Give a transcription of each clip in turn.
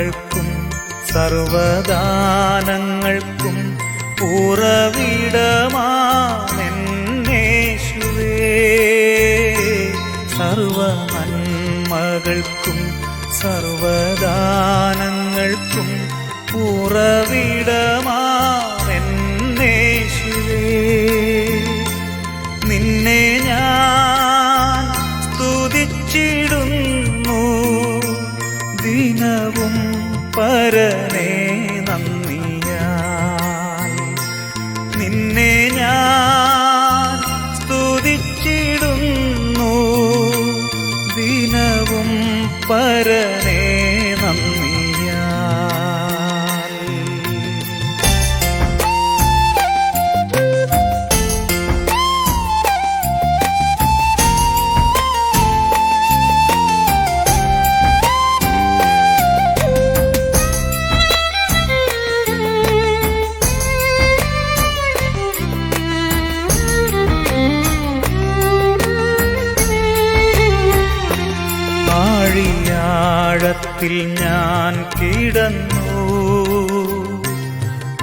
നന്മകൾക്കും സർവദാനങ്ങൾക്കും ഉറവിടമാണെന്നേശുവേ. സർവ നന്മകൾക്കും സർവദാനങ്ങൾക്കും ഉറവിടമാണെന്നേശുവേ. നിന്നെ ഞാൻ സ്തുതിച്ചിടുന്നു ദിനവും പരനേ നന്ദിയാൽ. നിന്നെ ഞാൻ സ്തുതിച്ചിടുന്നു ദിനവും പരനേ നന്ദിയാൽ. ആഴിയാഴത്തിൽ ഞാൻ കിടന്നു,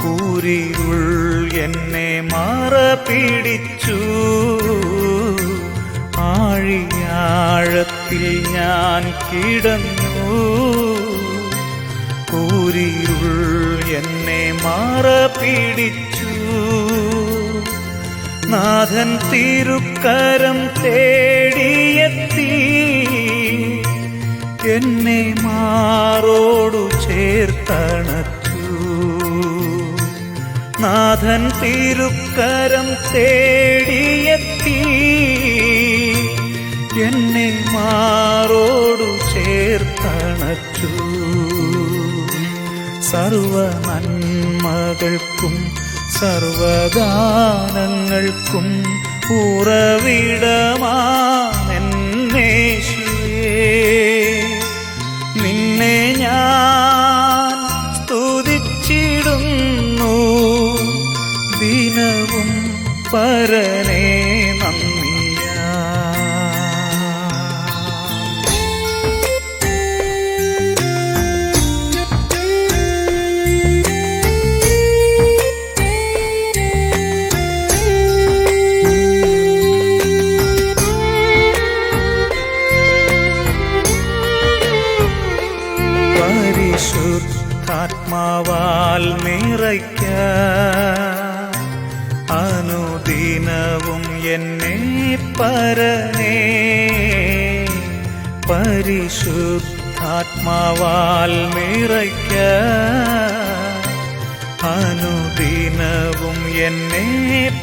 കൂരിരുൾ എന്നെ മറപിടിച്ചു. ആഴിയാഴത്തിൽ ഞാൻ കിടന്നു, കൂരിരുൾ എന്നെ മറപിടിച്ചു. നാഥൻ തിരുക്കരം തേടിയെത്തി എന്നെ മാറോടു ചേർത്തണച്ചു. നാഥൻ തിരുക്കരം തേടിയെത്തി എന്നെ മാറോടു ചേർത്തണച്ചു. സർവ നന്മകൾക്കും സർവദാനങ്ങൾക്കും ഉറവിടമാണെന്നേശുവേ. നിന്നെ ഞാൻ സ്തുതിച്ചിടുന്നു ദിനവും പരനേ നന്ദിയാൽ. പരിശുദ്ധാത്മാവാൽ നിറയ്ക്ക അനുദിനവും എന്നെ പരനേ. പരിശുദ്ധാത്മാവാൽ നിറയ്ക്ക അനുദിനവും എന്നെ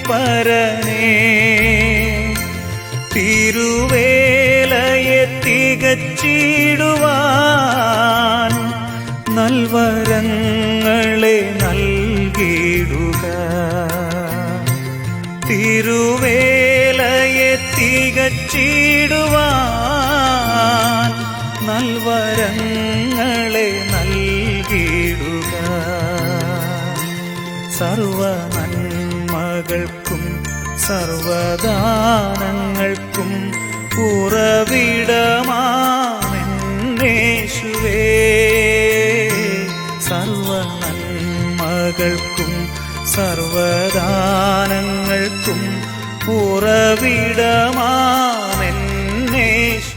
പരനേ. തിരുവേലയെ തികച്ചിടുവാൻ നൽവരങ്ങളെ നൽകിടുക. തിരുവേലയെ തികച്ചിടുവാൻ നൽവരങ്ങളെ നൽകിടുക. സർവ നന്മകൾക്കും സർവദാനങ്ങൾക്കും ഉറവിടമാണെന്നേശുവേ. സർവ നന്മകൾക്കും സർവദാനങ്ങൾക്കും ഉറവിടമാണെന്നേശു.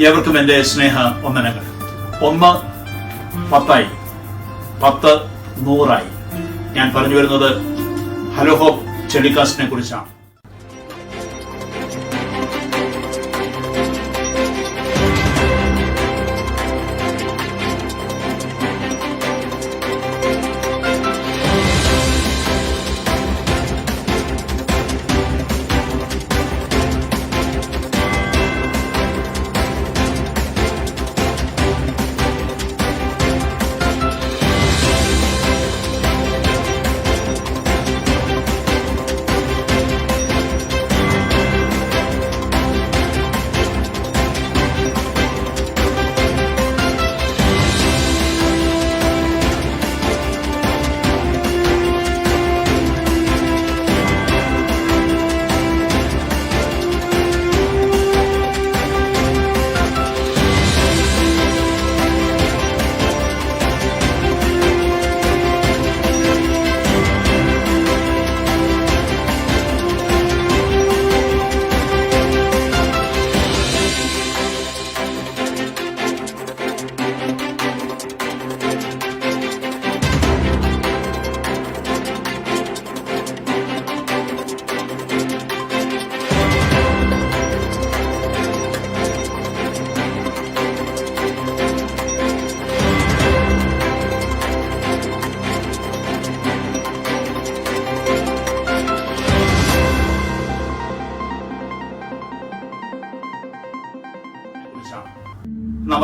ഏവർക്കും എന്റെ സ്നേഹ വന്ദനങ്ങൾ. 1 10 10 100 ഞാൻ പറഞ്ഞു വരുന്നത് ഹലോ ഹോപ്പ് ടെലികാസ്റ്റിനെ കുറിച്ചാണ്.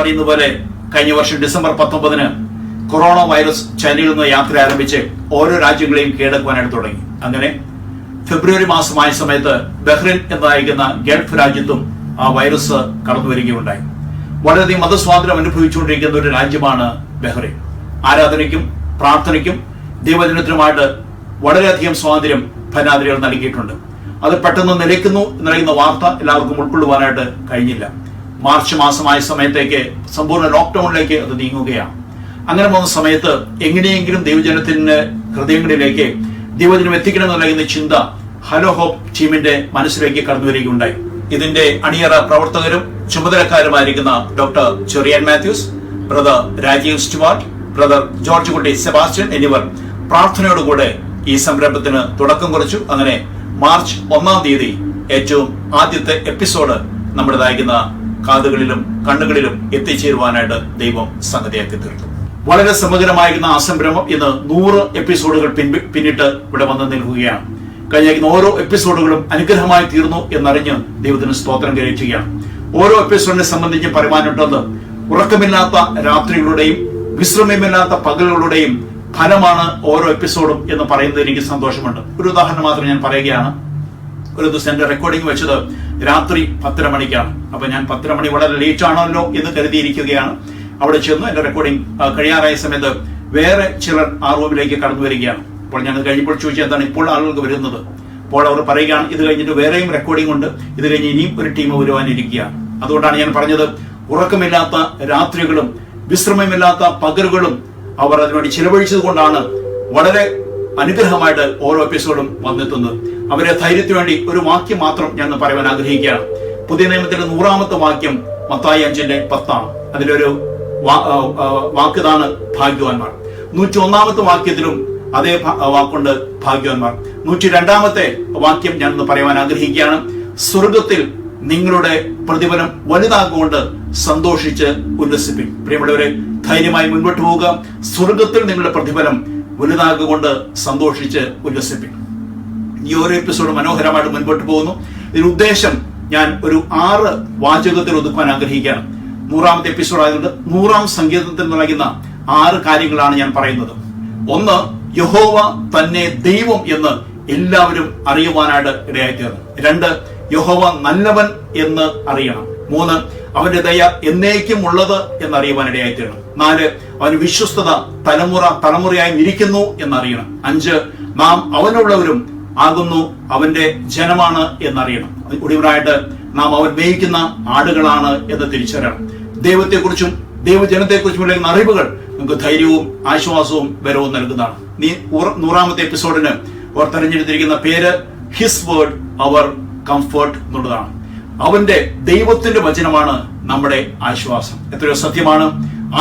അറിയുന്ന പോലെ കഴിഞ്ഞ വർഷം ഡിസംബർ 19 കൊറോണ വൈറസ് ചൈനയിൽ നിന്ന് യാത്ര ആരംഭിച്ച് ഓരോ രാജ്യങ്ങളെയും കീഴടക്കുവാനായിട്ട് തുടങ്ങി. അങ്ങനെ ഫെബ്രുവരി മാസമായ സമയത്ത് ബഹ്റിൻ എന്നതായിരിക്കുന്ന ഗൾഫ് രാജ്യത്തും ആ വൈറസ് കടന്നു വരികയുണ്ടായി. വളരെയധികം മതസ്വാതന്ത്ര്യം അനുഭവിച്ചുകൊണ്ടിരിക്കുന്ന ഒരു രാജ്യമാണ് ബഹ്റിൻ. ആരാധനയ്ക്കും പ്രാർത്ഥനയ്ക്കും ദൈവജനത്തിനുമായിട്ട് വളരെയധികം സ്വാതന്ത്ര്യം ഭരണാധികാരികൾ നൽകിയിട്ടുണ്ട്. അത് പെട്ടെന്ന് നിലയ്ക്കുന്ന വാർത്ത എല്ലാവർക്കും ഉൾക്കൊള്ളുവാനായിട്ട് കഴിഞ്ഞില്ല. മാർച്ച് മാസമായ സമയത്തേക്ക് സമ്പൂർണ്ണ ലോക്ക്ഡൌണിലേക്ക് അത് നീങ്ങുകയാണ്. അങ്ങനെ പോകുന്ന സമയത്ത് എങ്ങനെയെങ്കിലും ദൈവജനത്തിന്റെ ഹൃദയങ്ങളിലേക്ക് ദൈവജനം എത്തിക്കണം എന്നുള്ള ചിന്ത ഹലോ ഹോപ്പ് ടീമിന്റെ മനസ്സിലേക്ക് കടന്നു വരികയുണ്ടായി. ഇതിന്റെ അണിയറ പ്രവർത്തകരും ചുമതലക്കാരുമായിരിക്കുന്ന doctor Cherian Mathews, brother Rajeev Stuart, brother George Kutty Sebastian എന്നിവർ പ്രാർത്ഥനയോടുകൂടെ ഈ സംരംഭത്തിന് തുടക്കം കുറിച്ചു. അങ്ങനെ മാർച്ച് 1 ഏറ്റവും ആദ്യത്തെ എപ്പിസോഡ് നമ്മുടേതായിരിക്കുന്ന കാതുകളിലും കണ്ണുകളിലും എത്തിച്ചേരുവാനായിട്ട് ദൈവം സംഗതിയാക്കി തീർത്തു. വളരെ സമഗ്രമായിരുന്ന ആ സംരംഭം ഇന്ന് 100 എപ്പിസോഡുകൾ പിന്നിട്ട് ഇവിടെ വന്ന് നിൽക്കുകയാണ്. കഴിഞ്ഞ ഓരോ എപ്പിസോഡുകളും അനുഗ്രഹമായി തീർന്നു എന്നറിഞ്ഞ് ദൈവത്തിന് സ്തോത്രം കരയിക്കുകയാണ്. ഓരോ എപ്പിസോഡിനെ സംബന്ധിച്ച് പറയുവാനുള്ളത് ഉറക്കമില്ലാത്ത രാത്രികളുടെയും വിശ്രമമില്ലാത്ത പകലുകളുടെയും ഫലമാണ് ഓരോ എപ്പിസോഡും എന്ന് പറയുന്നത് എനിക്ക് സന്തോഷമുണ്ട്. ഒരു ഉദാഹരണം മാത്രം ഞാൻ പറയുകയാണ്. ഒരു ദിവസം എന്റെ റെക്കോർഡിംഗ് വെച്ചത് രാത്രി 10:30 മണിക്കാണ്. അപ്പൊ ഞാൻ 10:30 മണി വളരെ ലേറ്റ് ആണല്ലോ എന്ന് കരുതിയിരിക്കുകയാണ്. അവിടെ ചെന്നു എന്റെ റെക്കോർഡിംഗ് കഴിയാറായ സമയത്ത് വേറെ ചിലർ ആ റൂമിലേക്ക് കടന്നു വരികയാണ്. അപ്പോൾ ഞാൻ കഴിഞ്ഞപ്പോൾ ചോദിച്ചാൽ എന്താണ് ഇപ്പോൾ ആളുകൾക്ക് വരുന്നത്. അപ്പോൾ അവർ പറയുകയാണ് ഇത് കഴിഞ്ഞിട്ട് വേറെയും റെക്കോർഡിംഗ് ഉണ്ട്, ഇത് കഴിഞ്ഞ് ഇനിയും ഒരു ടീം വരുവാനിരിക്കുകയാണ്. അതുകൊണ്ടാണ് ഞാൻ പറഞ്ഞത് ഉറക്കമില്ലാത്ത രാത്രികളും വിശ്രമമില്ലാത്ത പകലുകളും അവർ അതിനുവേണ്ടി ചിലവഴിച്ചത് കൊണ്ടാണ് വളരെ അനുഗ്രഹമായിട്ട് ഓരോ എപ്പിസോഡും വന്നെത്തുന്നത്. അവരെ ധൈര്യത്തിന് വേണ്ടി ഒരു വാക്യം മാത്രം ഞാൻ പറയുവാൻ ആഗ്രഹിക്കുകയാണ്. പുതിയ നിയമത്തിലെ 100ാമത്തെ വാക്യം മത്തായി 5:10. അതിലൊരു വാക്കിതാണ് ഭാഗ്യവാന്മാർ. 101ാമത്തെ വാക്യത്തിലും അതേ വാക്കുണ്ട് ഭാഗ്യവാന്മാർ. 102ാമത്തെ വാക്യം ഞാൻ പറയുവാൻ ആഗ്രഹിക്കുകയാണ്. സ്വർഗത്തിൽ നിങ്ങളുടെ പ്രതിഫലം വലുതാകൊണ്ട് സന്തോഷിച്ച് ഉല്ലസിപ്പിൻ. പ്രിയമുള്ളവരെ, ധൈര്യമായി മുൻപോട്ട് പോവുക. സ്വർഗത്തിൽ നിങ്ങളുടെ പ്രതിഫലം വലുതാകൊണ്ട് സന്തോഷിച്ച് ഉല്ലസിപ്പിൻ. ഈ ഓരോ എപ്പിസോഡ് മനോഹരമായിട്ട് മുൻപോട്ട് പോകുന്നു. ഇതിന് ഉദ്ദേശം ഞാൻ ഒരു 6 വാചകത്തിൽ ഒതുക്കുവാൻ ആഗ്രഹിക്കുകയാണ്. 100ാമത്തെ എപ്പിസോഡ് ആയതുകൊണ്ട് 100ാം സങ്കീർത്തനത്തിൽ നൽകുന്ന 6 കാര്യങ്ങളാണ് ഞാൻ പറയുന്നത്. 1, യഹോവ തന്നെ ദൈവം എന്ന് എല്ലാവരും അറിയുവാനായിട്ട് ഇടയായിത്തീർന്നു. 2, യഹോവ നല്ലവൻ എന്ന് അറിയണം. 3, അവന്റെ ദയ എന്നേക്കും ഉള്ളത് എന്നറിയുവാൻ ഇടയായിത്തീരണം. 4, അവന് വിശ്വസ്തത തലമുറയായി ഇരിക്കുന്നു എന്നറിയണം. 5, നാം അവനുള്ളവരും ആകുന്നു, അവന്റെ ജനമാണ് എന്നറിയണം. ഒടുവിലായിട്ട് നാം അവൻ മേയിക്കുന്ന ആടുകളാണ് എന്ന് തിരിച്ചറിയണം. ദൈവത്തെക്കുറിച്ചും ദൈവജനത്തെക്കുറിച്ചുമുള്ള അറിവുകൾ നമുക്ക് ധൈര്യവും ആശ്വാസവും വരവും നൽകുന്നതാണ്. 100ാമത്തെ എപ്പിസോഡിന് അവർ തെരഞ്ഞെടുത്തിരിക്കുന്ന പേര് ഹിസ് വേർഡ് അവർ കംഫർട്ട് എന്നുള്ളതാണ്. അവന്റെ ദൈവത്തിന്റെ വചനമാണ് നമ്മുടെ ആശ്വാസം. എത്രയോ സത്യമാണ്.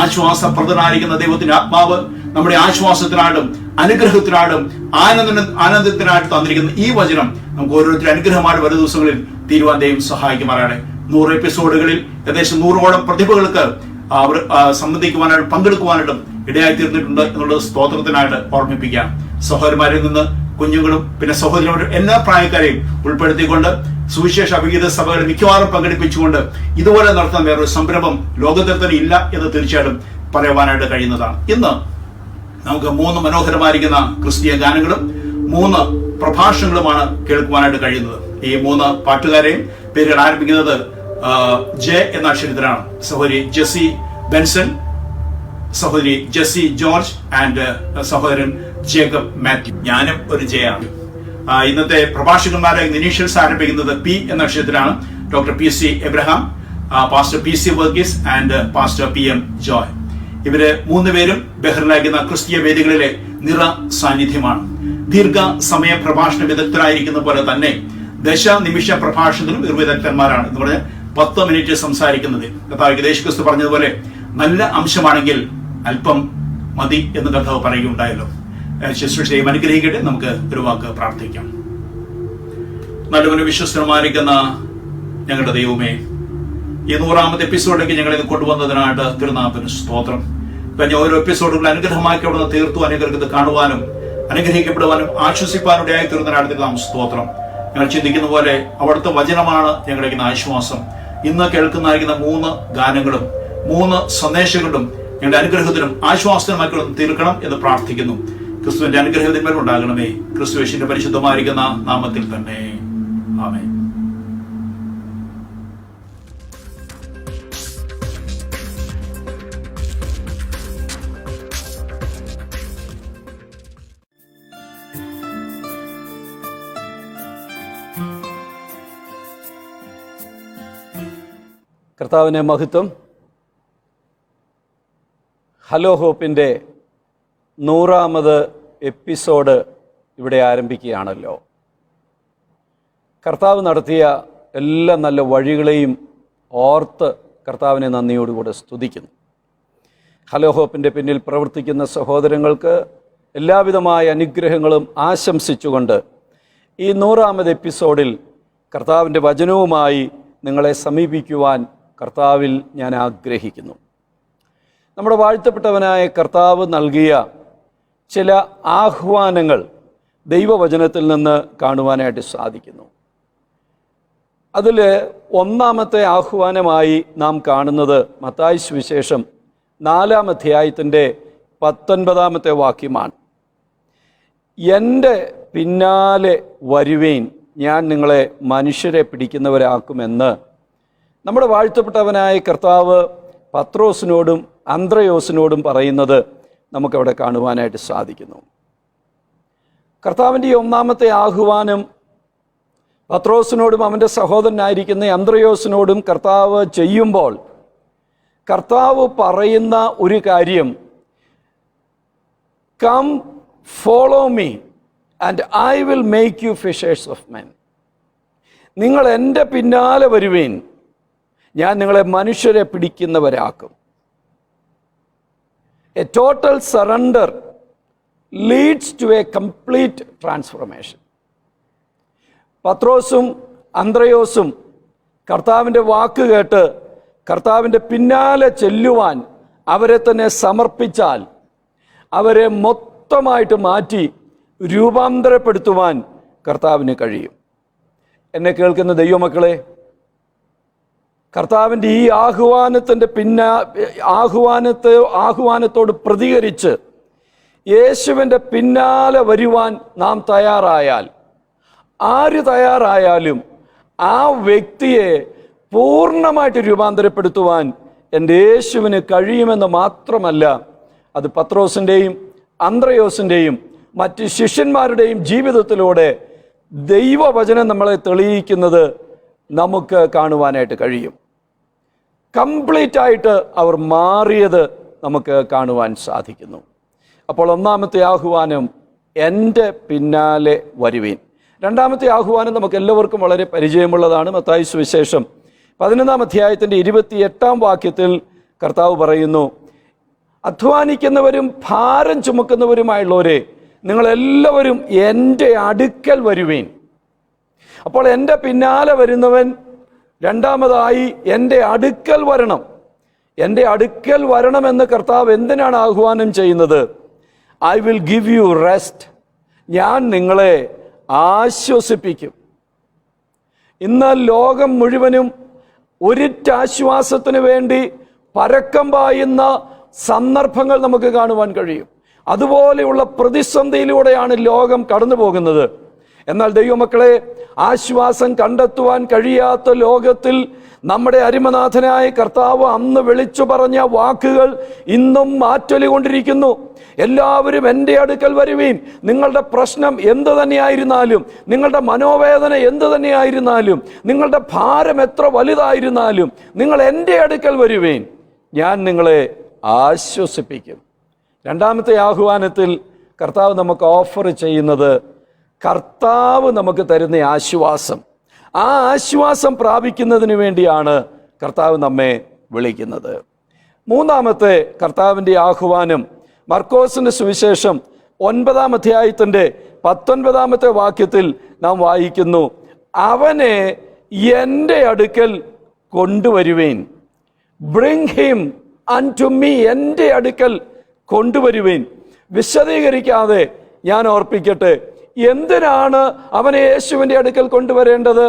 ആശ്വാസപ്രദനായിരിക്കുന്ന ദൈവത്തിന്റെ ആത്മാവ് നമ്മുടെ ആശ്വാസത്തിനായിട്ടും അനുഗ്രഹത്തിനായിട്ടും ആനന്ദത്തിനായിട്ട് തന്നിരിക്കുന്ന ഈ വചനം നമുക്ക് ഓരോരുത്തരും അനുഗ്രഹമായിട്ട് വരും ദിവസങ്ങളിൽ തീരുവാൻ ദൈവം സഹായിക്കുമാറാണ്. 100 എപ്പിസോഡുകളിൽ ഏകദേശം 100ഓളം പ്രതിഭകൾക്ക് അവർ സംബന്ധിക്കുവാനായിട്ടും പങ്കെടുക്കുവാനായിട്ടും ഇടയായി തീർന്നിട്ടുണ്ട് എന്നുള്ളത് സ്തോത്രത്തിനായിട്ട് ഓർമ്മിപ്പിക്കാം. സഹോദരന്മാരിൽ നിന്ന് കുഞ്ഞുങ്ങളും പിന്നെ സഹോദരന്മാരും എല്ലാ പ്രായക്കാരെയും ഉൾപ്പെടുത്തിക്കൊണ്ട് സുവിശേഷ അഭിഗീത സഭകൾ മിക്കവാറും പങ്കെടുപ്പിച്ചുകൊണ്ട് ഇതുപോലെ നടത്താൻ വേറൊരു സംരംഭം ലോകത്തിൽ തന്നെ ഇല്ല എന്ന് തീർച്ചയായിട്ടും പറയുവാനായിട്ട് കഴിയുന്നതാണ്. ഇന്ന് നമുക്ക് 3 മനോഹരമായിരിക്കുന്ന ക്രിസ്തീയ ഗാനങ്ങളും 3 പ്രഭാഷണങ്ങളുമാണ് കേൾക്കുവാനായിട്ട് കഴിയുന്നത്. ഈ 3 പാട്ടുകാരെയും പേരുകൾ ആരംഭിക്കുന്നത് ജെ എന്ന അക്ഷരത്തിലാണ്. സഹോദരി ജെസ്സി ബെൻസൺ, സഹോദരി ജെസ്സി ജോർജ് ആൻഡ് സഹോദരൻ ജേക്കബ് മാത്യു. ഞാനും ഒരു ജെ ആണ്. ഇന്നത്തെ പ്രഭാഷകന്മാരെ ഇനീഷ്യൽസ് ആരംഭിക്കുന്നത് പി എന്ന അക്ഷരത്തിലാണ്. Doctor PC Abraham, pastor PC Varghese and pastor PM Joy. ഇവര് 3 പേരും ബഹ്റിനിലായിരിക്കുന്ന ക്രിസ്തീയ വേദികളിലെ നിറ സാന്നിധ്യമാണ്. ദീർഘ സമയ പ്രഭാഷണ വിദഗ്ധരായിരിക്കുന്ന പോലെ തന്നെ ദശനിമിഷ പ്രഭാഷണത്തിലും ഇവർ വിദഗ്ധന്മാരാണ്. എന്ന് പറഞ്ഞാൽ 10 മിനിറ്റ് സംസാരിക്കുന്നത്. കർത്താവ് യേശുക്രിസ്തു പറഞ്ഞതുപോലെ നല്ല അംശമാണെങ്കിൽ അല്പം മതി എന്ന് കർത്താവ് പറയുകയുണ്ടായല്ലോ. ശുശ്രൂഷയും അനുഗ്രഹിക്കട്ടെ. നമുക്ക് ഒരു വാക്ക് പ്രാർത്ഥിക്കാം. നല്ലവനും വിശ്വസ്തനുമായിരിക്കുന്ന ഞങ്ങളുടെ ദൈവമേ, ഈ 100ാമത്തെ എപ്പിസോഡിലേക്ക് ഞങ്ങളെ കൊണ്ടുവന്നതിനായിട്ട് തിരുനാമത്തിന് സ്തോത്രം. കഴിഞ്ഞ ഓരോ എപ്പിസോഡുകൾ അനുഗ്രഹമാക്കി അവിടുന്ന് തീർത്തു അനുഗ്രഹത്തെ കാണുവാനും അനുഗ്രഹിക്കപ്പെടുവാനും ആശ്വസിപ്പാനും ആയി തീർന്നതിനായിട്ട് നാം സ്തോത്രം. ഞങ്ങൾ ചിന്തിക്കുന്ന പോലെ അവിടുത്തെ വചനമാണ് ഞങ്ങളുടെ ആശ്വാസം. ഇന്ന് കേൾക്കുന്നതായിരിക്കുന്ന 3 ഗാനങ്ങളും 3 സന്ദേശങ്ങളും ഞങ്ങളുടെ അനുഗ്രഹത്തിനും ആശ്വാസത്തിനുമായി തീർക്കണം എന്ന് പ്രാർത്ഥിക്കുന്നു. ക്രിസ്തുവിന്റെ അനുഗ്രഹത്തിന്മേൽ ഉണ്ടാകണമേ. ക്രിസ്തു യേശുവിന്റെ പരിശുദ്ധമായിരിക്കുന്ന നാമത്തിൽ തന്നെ. ആമേൻ. കർത്താവിനെ മഹത്വം. ഹലോ ഹോപ്പിൻ്റെ 100ാമത് എപ്പിസോഡ് ഇവിടെ ആരംഭിക്കുകയാണല്ലോ. കർത്താവ് നടത്തിയ എല്ലാ നല്ല വഴികളെയും ഓർത്ത് കർത്താവിനെ നന്ദിയോടുകൂടെ സ്തുതിക്കുന്നു. ഹലോ ഹോപ്പിൻ്റെ പിന്നിൽ പ്രവർത്തിക്കുന്ന സഹോദരങ്ങൾക്ക് എല്ലാവിധമായ അനുഗ്രഹങ്ങളും ആശംസിച്ചുകൊണ്ട് ഈ 100ാമത് എപ്പിസോഡിൽ കർത്താവിൻ്റെ വചനവുമായി നിങ്ങളെ സമീപിക്കുവാൻ കർത്താവിൽ ഞാൻ ആഗ്രഹിക്കുന്നു. നമ്മുടെ വാഴ്ത്തപ്പെട്ടവനായ കർത്താവ് നൽകിയ ചില ആഹ്വാനങ്ങൾ ദൈവവചനത്തിൽ നിന്ന് കാണുവാനായിട്ട് സാധിക്കുന്നു. അതിൽ 1ാമത്തെ ആഹ്വാനമായി നാം കാണുന്നത് മത്തായി സുവിശേഷം 4-ാം അധ്യായത്തിൻ്റെ 19-ാമത്തെ വാക്യമാണ്. എൻ്റെ പിന്നാലെ വരുവീൻ, ഞാൻ നിങ്ങളെ മനുഷ്യരെ പിടിക്കുന്നവരാക്കുമെന്ന് നമ്മുടെ വാഴ്ത്തപ്പെട്ടവനായ കർത്താവ് പത്രോസിനോടും അന്ത്രയോസിനോടും പറയുന്നത് നമുക്കവിടെ കാണുവാനായിട്ട് സാധിക്കുന്നു. കർത്താവിൻ്റെ ഈ 1ാമത്തെ ആഹ്വാനം പത്രോസിനോടും അവൻ്റെ സഹോദരനായിരിക്കുന്ന അന്ത്രയോസിനോടും കർത്താവ് ചെയ്യുമ്പോൾ കർത്താവ് പറയുന്ന ഒരു കാര്യം, come follow me and I will make you fishers of men. നിങ്ങൾ എൻ്റെ പിന്നാലെ വരുവീൻ, ഞാൻ നിങ്ങളെ മനുഷ്യരെ പിടിക്കുന്നവരാക്കും. A total surrender leads to a complete transformation. പത്രോസും അന്ത്രയോസും കർത്താവിൻ്റെ വാക്ക് കേട്ട് കർത്താവിൻ്റെ പിന്നാലെ ചെല്ലുവാൻ അവരെ തന്നെ സമർപ്പിച്ചാൽ അവരെ മൊത്തമായിട്ട് മാറ്റി രൂപാന്തരപ്പെടുത്തുവാൻ കർത്താവിന് കഴിയും. എന്നെ കേൾക്കുന്ന ദൈവമക്കളെ, കർത്താവിൻ്റെ ഈ ആഹ്വാനത്തോട് പ്രതികരിച്ച് യേശുവിൻ്റെ പിന്നാലെ വരുവാൻ നാം തയ്യാറായാൽ, ആര് തയ്യാറായാലും ആ വ്യക്തിയെ പൂർണ്ണമായിട്ട് രൂപാന്തരപ്പെടുത്തുവാൻ എൻ്റെ യേശുവിന് കഴിയുമെന്ന് മാത്രമല്ല, അത് പത്രോസിൻ്റെയും അന്ത്രയോസിൻ്റെയും മറ്റ് ശിഷ്യന്മാരുടെയും ജീവിതത്തിലൂടെ ദൈവവചനം നമ്മളെ തെളിയിക്കുന്നത് നമുക്ക് കാണുവാനായിട്ട് കഴിയും. കംപ്ലീറ്റ് ആയിട്ട് അവർ മാറിയത് നമുക്ക് കാണുവാൻ സാധിക്കുന്നു. അപ്പോൾ 1ാമത്തെ ആഹ്വാനം, എൻ്റെ പിന്നാലെ വരുവീൻ. 2ാമത്തെ ആഹ്വാനം നമുക്ക് എല്ലാവർക്കും വളരെ പരിചയമുള്ളതാണ്. മത്തായി സുവിശേഷം 11-ാം അധ്യായത്തിൻ്റെ 28-ാം വാക്യത്തിൽ കർത്താവ് പറയുന്നു, അധ്വാനിക്കുന്നവരും ഭാരം ചുമക്കുന്നവരുമായുള്ളവരെ നിങ്ങളെല്ലാവരും എൻ്റെ അടുക്കൽ വരുവീൻ. അപ്പോൾ എൻ്റെ പിന്നാലെ വരുന്നവൻ 2ാമതായി എൻ്റെ അടുക്കൽ വരണം. എൻ്റെ അടുക്കൽ വരണമെന്ന് കർത്താവ് എന്തിനാണ് ആഹ്വാനം ചെയ്യുന്നത്? I will give you rest. ഞാൻ നിങ്ങളെ ആശ്വസിപ്പിക്കും. ഇന്ന് ലോകം മുഴുവനും ഒരിറ്റാശ്വാസത്തിന് വേണ്ടി പരക്കം പായുന്ന സന്ദർഭങ്ങൾ നമുക്ക് കാണുവാൻ കഴിയും. അതുപോലെയുള്ള പ്രതിസന്ധിയിലൂടെയാണ് ലോകം കടന്നു പോകുന്നത്. എന്നാൽ ദൈവമക്കളെ, ആശ്വാസം കണ്ടെത്തുവാൻ കഴിയാത്ത ലോകത്തിൽ നമ്മുടെ അരിമനാഥനായ കർത്താവ് അന്ന് വിളിച്ചു പറഞ്ഞ വാക്കുകൾ ഇന്നും മാറ്റൊലികൊണ്ടിരിക്കുന്നു. എല്ലാവരും എൻ്റെ അടുക്കൽ വരുവീൻ. നിങ്ങളുടെ പ്രശ്നം എന്ത് തന്നെയായിരുന്നാലും, നിങ്ങളുടെ മനോവേദന എന്ത് തന്നെയായിരുന്നാലും, നിങ്ങളുടെ ഭാരം എത്ര വലുതായിരുന്നാലും, നിങ്ങൾ എൻ്റെ അടുക്കൽ വരുവീൻ, ഞാൻ നിങ്ങളെ ആശ്വസിപ്പിക്കും. 2ാമത്തെ ആഹ്വാനത്തിൽ കർത്താവ് നമുക്ക് ഓഫർ ചെയ്യുന്നത്, കർത്താവ് നമുക്ക് തരുന്ന ആശ്വാസം, ആ ആശ്വാസം പ്രാപിക്കുന്നതിന് വേണ്ടിയാണ് കർത്താവ് നമ്മെ വിളിക്കുന്നത്. 3ാമത്തെ കർത്താവിൻ്റെ ആഹ്വാനം മർക്കോസിൻ്റെ സുവിശേഷം 9-ാം അധ്യായത്തിൻ്റെ 19-ാമത്തെ വാക്യത്തിൽ നാം വായിക്കുന്നു, അവനെ എൻ്റെ അടുക്കൽ കൊണ്ടുവരുവേൻ. Bring him unto me. എൻ്റെ അടുക്കൽ കൊണ്ടുവരുവേൻ. വിശദീകരിക്കാതെ ഞാൻ ഓർപ്പിക്കട്ടെ, എന്തിനാണ് അവനെ യേശുവിൻ്റെ അടുക്കൽ കൊണ്ടുവരേണ്ടത്?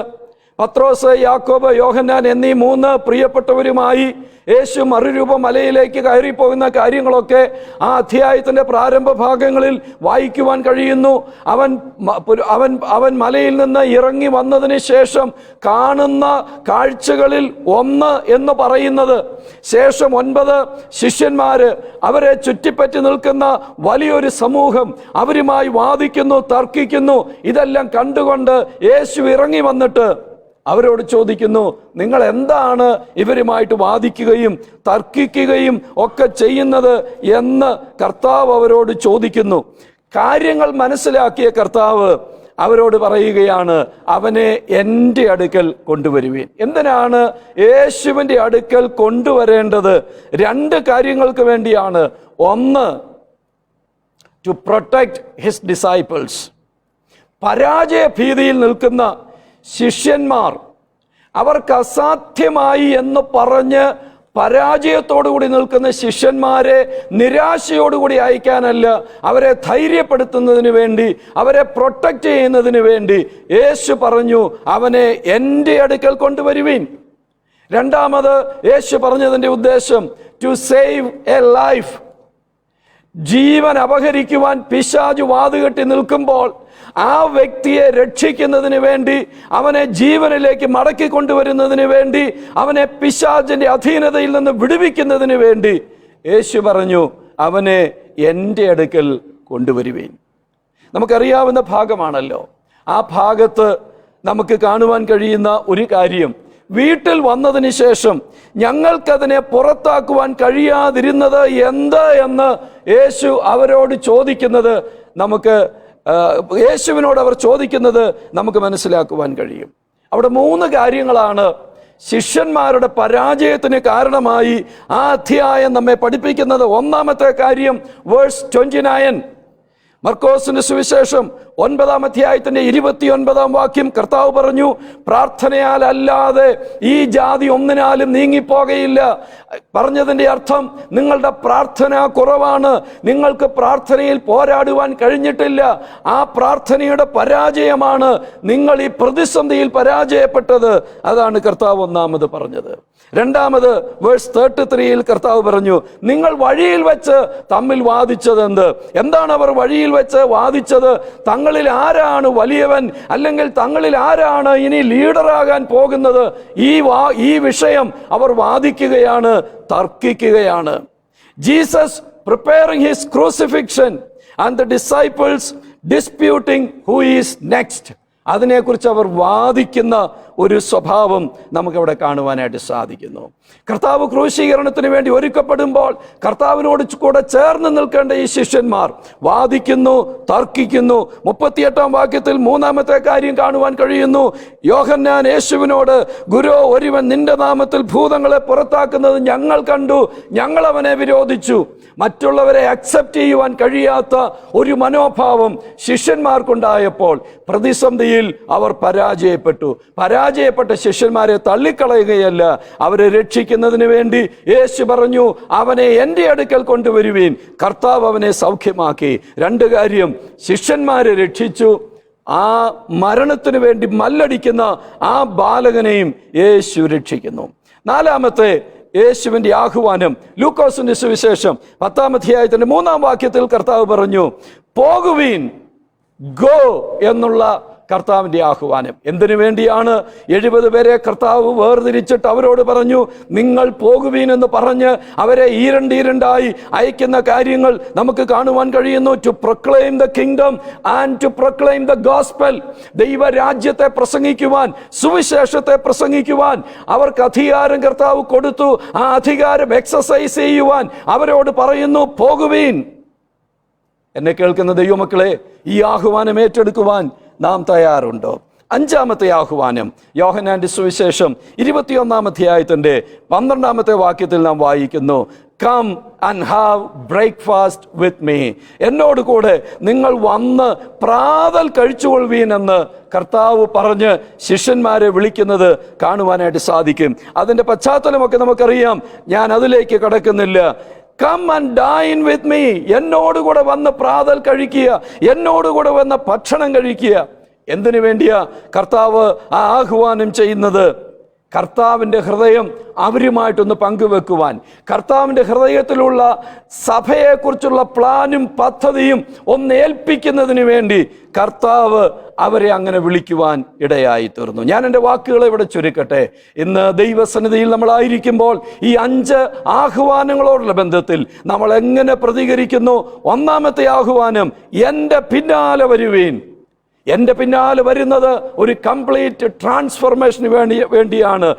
പത്രോസ്, യാക്കോബ്, യോഹന്നാൻ എന്നീ 3 പ്രിയപ്പെട്ടവരുമായി യേശു മറുരൂപ മലയിലേക്ക് കയറിപ്പോകുന്ന കാര്യങ്ങളൊക്കെ ആ അധ്യായത്തിൻ്റെ പ്രാരംഭ ഭാഗങ്ങളിൽ വായിക്കുവാൻ കഴിയുന്നു. അവൻ മലയിൽ നിന്ന് ഇറങ്ങി വന്നതിന് ശേഷം കാണുന്ന കാഴ്ചകളിൽ ഒന്ന് എന്ന് പറയുന്നത്, ശേഷം 9 ശിഷ്യന്മാര്, അവരെ ചുറ്റിപ്പറ്റി നിൽക്കുന്ന വലിയൊരു സമൂഹം, അവരുമായി വാദിക്കുന്നു, തർക്കിക്കുന്നു. ഇതെല്ലാം കണ്ടുകൊണ്ട് യേശു ഇറങ്ങി വന്നിട്ട് അവരോട് ചോദിക്കുന്നു, നിങ്ങൾ എന്താണ് ഇവരുമായിട്ട് വാദിക്കുകയും തർക്കിക്കുകയും ഒക്കെ ചെയ്യുന്നത് എന്ന് കർത്താവ് അവരോട് ചോദിക്കുന്നു. കാര്യങ്ങൾ മനസ്സിലാക്കിയ കർത്താവ് അവരോട് പറയുകയാണ്, അവനെ എൻ്റെ അടുക്കൽ കൊണ്ടുവരുവീൻ. എന്തിനാണ് യേശുവിൻ്റെ അടുക്കൽ കൊണ്ടുവരേണ്ടത്? 2 കാര്യങ്ങൾക്ക് വേണ്ടിയാണ്. ഒന്ന്, ടു പ്രൊട്ടക്ട് ഹിസ് ഡിസൈപ്പിൾസ്. പരാജയ ഭീതിയിൽ നിൽക്കുന്ന ശിഷ്യന്മാർ, അവർക്ക് അസാധ്യമായി എന്ന് പറഞ്ഞ് പരാജയത്തോടുകൂടി നിൽക്കുന്ന ശിഷ്യന്മാരെ നിരാശയോടുകൂടി അയക്കാനല്ല, അവരെ ധൈര്യപ്പെടുത്തുന്നതിന് വേണ്ടി, അവരെ പ്രൊട്ടക്റ്റ് ചെയ്യുന്നതിന് വേണ്ടി യേശു പറഞ്ഞു, അവനെ എൻ്റെ അടുക്കൽ കൊണ്ടുവരുവീൻ. രണ്ടാമത് യേശു പറഞ്ഞതിൻ്റെ ഉദ്ദേശം, ടു സേവ് എ ലൈഫ്. ജീവൻ അപഹരിക്കുവാൻ പിശാച് വാതുകെട്ടി നിൽക്കുമ്പോൾ ആ വ്യക്തിയെ രക്ഷിക്കുന്നതിന് വേണ്ടി, അവനെ ജീവനിലേക്ക് മടക്കി കൊണ്ടുവരുന്നതിന് വേണ്ടി, അവനെ പിശാചിന്റെ അധീനതയിൽ നിന്ന് വിടുവിക്കുന്നതിന് വേണ്ടി യേശു പറഞ്ഞു, അവനെ എൻ്റെ അടുക്കൽ കൊണ്ടുവരുവീൻ. നമുക്കറിയാവുന്ന ഭാഗമാണല്ലോ. ആ ഭാഗത്ത് നമുക്ക് കാണുവാൻ കഴിയുന്ന ഒരു കാര്യം, വീട്ടിൽ വന്നതിന് ശേഷം ഞങ്ങൾക്കതിനെ പുറത്താക്കുവാൻ കഴിയാതിരുന്നത് എന്ത് എന്ന് യേശു അവരോട് ചോദിക്കുന്നത് യേശുവിനോട് അവർ ചോദിക്കുന്നത് നമുക്ക് മനസ്സിലാക്കുവാൻ കഴിയും. അവിടെ 3 കാര്യങ്ങളാണ് ശിഷ്യന്മാരുടെ പരാജയത്തിന് കാരണമായി ആ അധ്യായം നമ്മെ പഠിപ്പിക്കുന്നത്. ഒന്നാമത്തെ കാര്യം വേഴ്സ് 29, മർക്കോസിന്റെ സുവിശേഷം 9-ാം അധ്യായത്തിന്റെ 29-ാം വാക്യം കർത്താവ് പറഞ്ഞു, പ്രാർത്ഥനയാൽ അല്ലാതെ ഈ ജാതി ഒന്നിനാലും നീങ്ങിപ്പോകയില്ല. പറഞ്ഞതിൻ്റെ അർത്ഥം, നിങ്ങളുടെ പ്രാർത്ഥന കുറവാണ്, നിങ്ങൾക്ക് പ്രാർത്ഥനയിൽ പോരാടുവാൻ കഴിഞ്ഞിട്ടില്ല. ആ പ്രാർത്ഥനയുടെ പരാജയമാണ് നിങ്ങൾ ഈ പ്രതിസന്ധിയിൽ പരാജയപ്പെട്ടത്. അതാണ് കർത്താവ് ഒന്നാമത് പറഞ്ഞത്. രണ്ടാമത് വേഴ്സ് 33-ൽ കർത്താവ് പറഞ്ഞു, നിങ്ങൾ വഴിയിൽ വെച്ച് തമ്മിൽ വാദിച്ചത് എന്താണ്? അവർ വഴിയിൽ വെച്ച് വാദിച്ചത്, തങ്ങളിൽ ആരാണ് വലിയവൻ, അല്ലെങ്കിൽ തങ്ങളിൽ ആരാണ് ഇനി ലീഡറാകാൻ പോകുന്നത്. ഈ വിഷയം അവർ വാദിക്കുകയാണ്, തർക്കിക്കുകയാണ്. Jesus preparing his crucifixion and the disciples disputing who is next. അതിനെക്കുറിച്ച് അവർ വാദിക്കുന്ന ഒരു സ്വഭാവം നമുക്കവിടെ കാണുവാനായിട്ട് സാധിക്കുന്നു. കർത്താവ് ക്രൂശീകരണത്തിന് വേണ്ടി ഒരുക്കപ്പെടുമ്പോൾ കർത്താവിനോട് കൂടെ ചേർന്ന് നിൽക്കേണ്ട ഈ ശിഷ്യന്മാർ വാദിക്കുന്നു, തർക്കിക്കുന്നു. 38-ാം വാക്യത്തിൽ 3-ാമത്തെ കാര്യം കാണുവാൻ കഴിയുന്നു. യോഹന്നാൻ യേശുവിനോട്, ഗുരു, ഒരുവൻ നിന്റെ നാമത്തിൽ ഭൂതങ്ങളെ പുറത്താക്കുന്നത് ഞങ്ങൾ കണ്ടു, ഞങ്ങൾ അവനെ വിരോധിച്ചു. മറ്റുള്ളവരെ അക്സെപ്റ്റ് ചെയ്യുവാൻ കഴിയാത്ത ഒരു മനോഭാവം ശിഷ്യന്മാർക്കുണ്ടായപ്പോൾ പ്രതിസന്ധിയിൽ അവർ പരാജയപ്പെട്ടു. പരാജയപ്പെട്ട ശിഷ്യന്മാരെ തള്ളിക്കളയുകയല്ല, അവരെ രക്ഷിക്കുന്നതിന് വേണ്ടി യേശു പറഞ്ഞു, അവനെ എൻ്റെ അടുക്കൽ കൊണ്ടുവരുവീൻ. കർത്താവ് അവനെ സൗഖ്യമാക്കി. 2 കാര്യം, ശിഷ്യന്മാരെ രക്ഷിച്ചു, ആ മരണത്തിന് വേണ്ടി മല്ലടിക്കുന്ന ആ ബാലകനെയും യേശു രക്ഷിക്കുന്നു. 4-ാമത്തെ യേശുവിൻ്റെ ആഹ്വാനം, ലൂക്കോസിന്റെ സുവിശേഷം 10-ാം അധ്യായത്തിന്റെ 3-ാം വാക്യത്തിൽ കർത്താവ് പറഞ്ഞു, പോകുവീൻ, ഗോ എന്നുള്ള കർത്താവിൻ്റെ ആഹ്വാനം. എന്തിനു വേണ്ടിയാണ്? 70 പേരെ കർത്താവ് വേർതിരിച്ചിട്ട് അവരോട് പറഞ്ഞു, നിങ്ങൾ പോകുവീൻ എന്ന് പറഞ്ഞ് അവരെ ഈരണ്ടായി അയക്കുന്ന കാര്യങ്ങൾ നമുക്ക് കാണുവാൻ കഴിയുന്നു. To proclaim the kingdom and to proclaim the gospel. ദൈവരാജ്യത്തെ പ്രസംഗിക്കുവാൻ, സുവിശേഷത്തെ പ്രസംഗിക്കുവാൻ അവർക്ക് അധികാരം കർത്താവ് കൊടുത്തു. ആ അധികാരം എക്സസൈസ് ചെയ്യുവാൻ അവരോട് പറയുന്നു, പോകുവീൻ. എന്നെ കേൾക്കുന്ന ദൈവമക്കളെ, ഈ ആഹ്വാനം ഏറ്റെടുക്കുവാൻ നാം തയ്യാറുണ്ടോ? 5-ാമത്തെ ആഹ്വാനം, യോഹന്നാന്റെ സുവിശേഷം 21-ാം അധ്യായത്തിന്റെ 12-ാമത്തെ വാക്യത്തിൽ നാം വായിക്കുന്നു, come and have breakfast with me. എന്നോട് കൂടെ നിങ്ങൾ വന്ന് പ്രാതൽ കഴിച്ചുകൊള്ളുവീൻ എന്ന് കർത്താവ് പറഞ്ഞ് ശിഷ്യന്മാരെ വിളിക്കുന്നത് കാണുവാനായിട്ട് സാധിക്കും. അതിൻ്റെ പശ്ചാത്തലമൊക്കെ നമുക്കറിയാം, ഞാൻ അതിലേക്ക് കടക്കുന്നില്ല. Come and dine with me. എന്നോടുകൂടെ വന്ന് പ്രാതൽ കഴിക്കുക, എന്നോടുകൂടെ വന്ന് ഭക്ഷണം കഴിക്കുക. എന്തിനു വേണ്ടിയാ കർത്താവ് ആ ആഹ്വാനം ചെയ്യുന്നത്? കർത്താവിൻ്റെ ഹൃദയം അവരുമായിട്ടൊന്ന് പങ്കുവെക്കുവാൻ, കർത്താവിൻ്റെ ഹൃദയത്തിലുള്ള സഭയെക്കുറിച്ചുള്ള പ്ലാനും പദ്ധതിയും ഒന്ന് ഏൽപ്പിക്കുന്നതിന് വേണ്ടി കർത്താവ് അവരെ അങ്ങനെ വിളിക്കുവാൻ ഇടയായി തീർന്നു. ഞാൻ എൻ്റെ വാക്കുകളെ ഇവിടെ ചുരുക്കട്ടെ. ഇന്ന് ദൈവസന്നിധിയിൽ നമ്മളായിരിക്കുമ്പോൾ ഈ 5 ആഹ്വാനങ്ങളോടുള്ള ബന്ധത്തിൽ നമ്മൾ എങ്ങനെ പ്രതികരിക്കുന്നു? ഒന്നാമത്തെ ആഹ്വാനം, എൻ്റെ പിന്നാലെ വരുവീൻ. എൻ്റെ പിന്നാലെ വരുന്നത് ഒരു കംപ്ലീറ്റ് ട്രാൻസ്ഫോർമേഷന് വേണ്ടിയാണ്,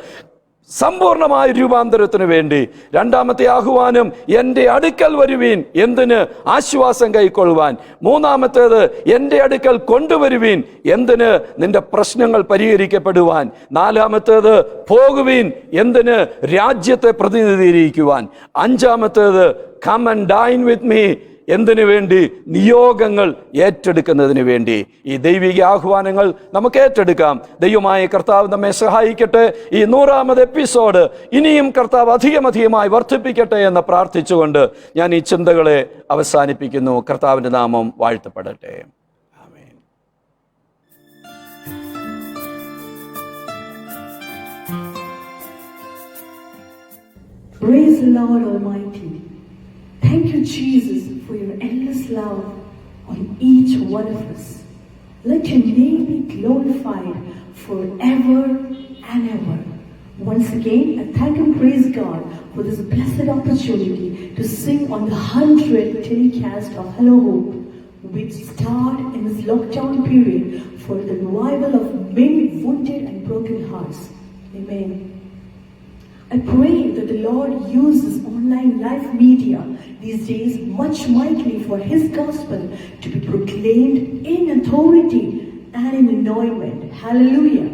സമ്പൂർണമായ രൂപാന്തരത്തിന് വേണ്ടി. രണ്ടാമത്തെ ആഹ്വാനം, എൻ്റെ അടുക്കൽ വരുവീൻ. എന്തിന്? ആശ്വാസം കൈക്കൊള്ളുവാൻ. മൂന്നാമത്തേത്, എൻ്റെ അടുക്കൽ കൊണ്ടുവരുവീൻ. എന്തിന്? നിന്റെ പ്രശ്നങ്ങൾ പരിഹരിക്കപ്പെടുവാൻ. നാലാമത്തേത്, പോകുവീൻ. എന്തിന്? രാജ്യത്തെ പ്രതിനിധീകരിക്കുവാൻ. അഞ്ചാമത്തേത്, come and dine with me. എന്തിനു വേണ്ടി? നിയോഗങ്ങൾ ഏറ്റെടുക്കുന്നതിന് വേണ്ടി. ഈ ദൈവിക ആഹ്വാനങ്ങൾ നമുക്ക് ഏറ്റെടുക്കാം. ദൈവമായ കർത്താവ് നമ്മെ സഹായിക്കട്ടെ. ഈ 100ാമത് എപ്പിസോഡ് ഇനിയും കർത്താവ് അധികമായി വർദ്ധിപ്പിക്കട്ടെ എന്ന് പ്രാർത്ഥിച്ചുകൊണ്ട് ഞാൻ ഈ ചിന്തകളെ അവസാനിപ്പിക്കുന്നു. കർത്താവിൻ്റെ നാമം വാഴ്ത്തപ്പെടട്ടെ. ആമേൻ. Praise the Lord Almighty. Thank you, Jesus, for your endless love on each one of us. Let your name be glorified forever and ever. Once again, I thank and praise God for this blessed opportunity to sing on the 100th telecast of Hello Hope, which started in this lockdown period for the revival of many wounded and broken hearts. Amen. I pray that the Lord uses online live media these days much mightily for His gospel to be proclaimed in authority and in anointment. Hallelujah.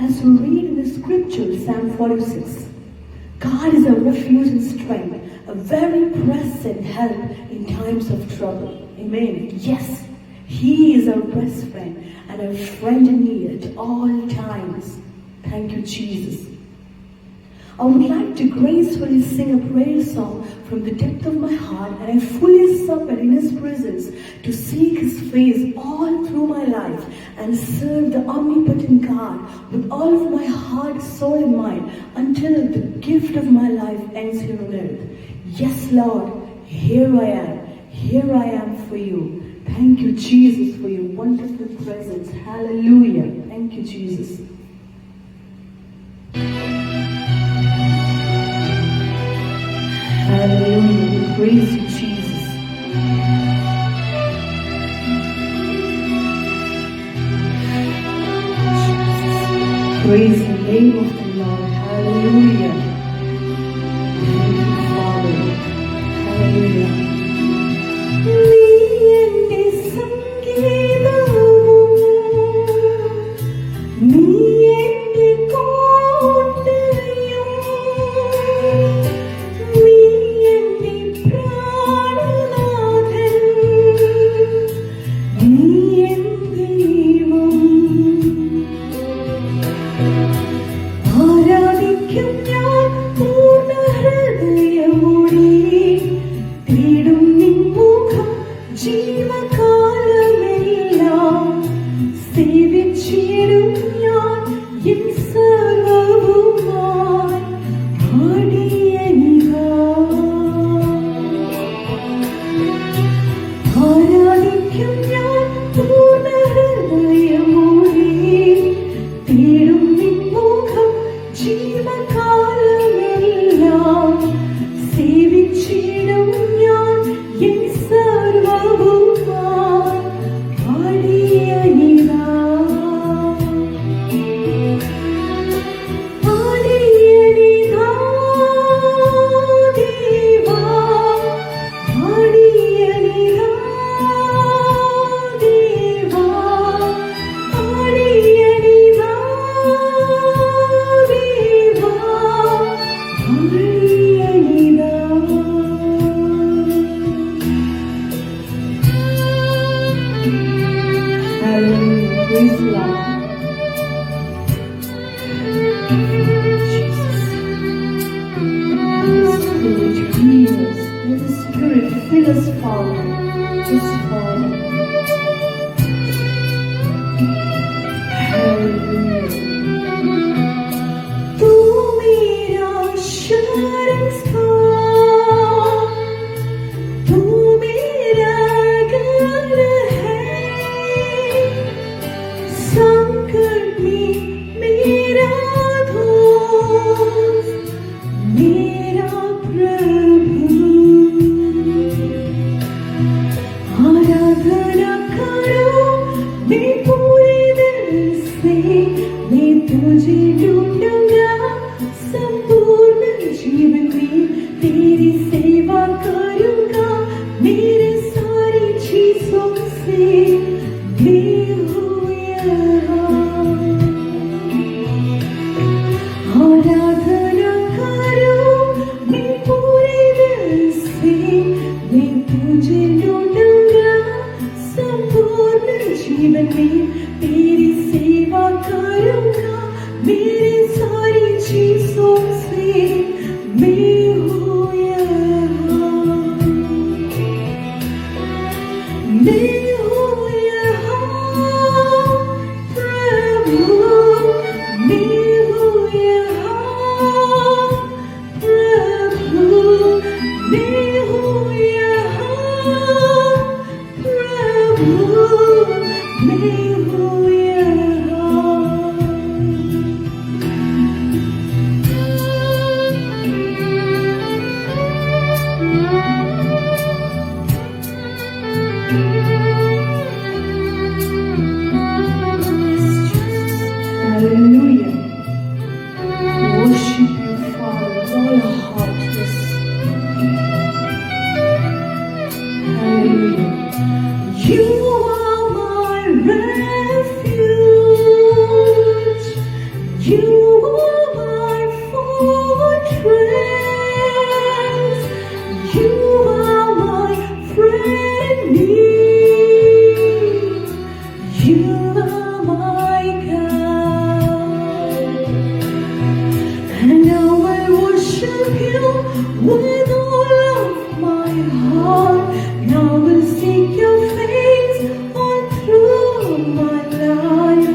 As we read in the scripture, Psalm 46, God is a refuge and strength, a very present help in times of trouble. Amen. Yes, He is our best friend and a friend in need at all times. Thank you, Jesus. I would like to gracefully sing a prayer song from the depth of my heart, and I fully submit in His presence to seek His face all through my life and serve the omnipotent God with all of my heart, soul and mind until the gift of my life ends here on earth. Yes, Lord, here I am for you. Thank you, Jesus, for your wonderful presence. Hallelujah. Thank you, Jesus. Hallelujah. We praise you, Jesus. Praise the name of the Lord. Hallelujah. Thank you, Father. Hallelujah. ജീവകാലമെല്ലാം സേവിച്ചിടും ഞാൻ तुझे ढूंढूंगा संपूर्ण जीवन में, तेरी सेवा करूंगा मेरे सारी चीजों से। मैं हूँ यहाँ, आराधना करूं मैं पूरे दिल से, मैं तुझे ढूंढूंगा संपूर्ण जीवन में, तेरी सेवा करूंगा मेरी सारी चीजों से। मैं हूँ यहाँ, मैं हूँ यहाँ प्रभु, मैं हूँ यहाँ प्रभु, मैं हूँ यहाँ प्रभु, मैं हूँ यहाँ। Hallelujah. Worship you, Father, with all our heart. Yes. Hallelujah. You are my refuge. You are my fortress. You are my friend near. You are my God. And now I worship you with all of my heart. Now I will seek your face all through my life.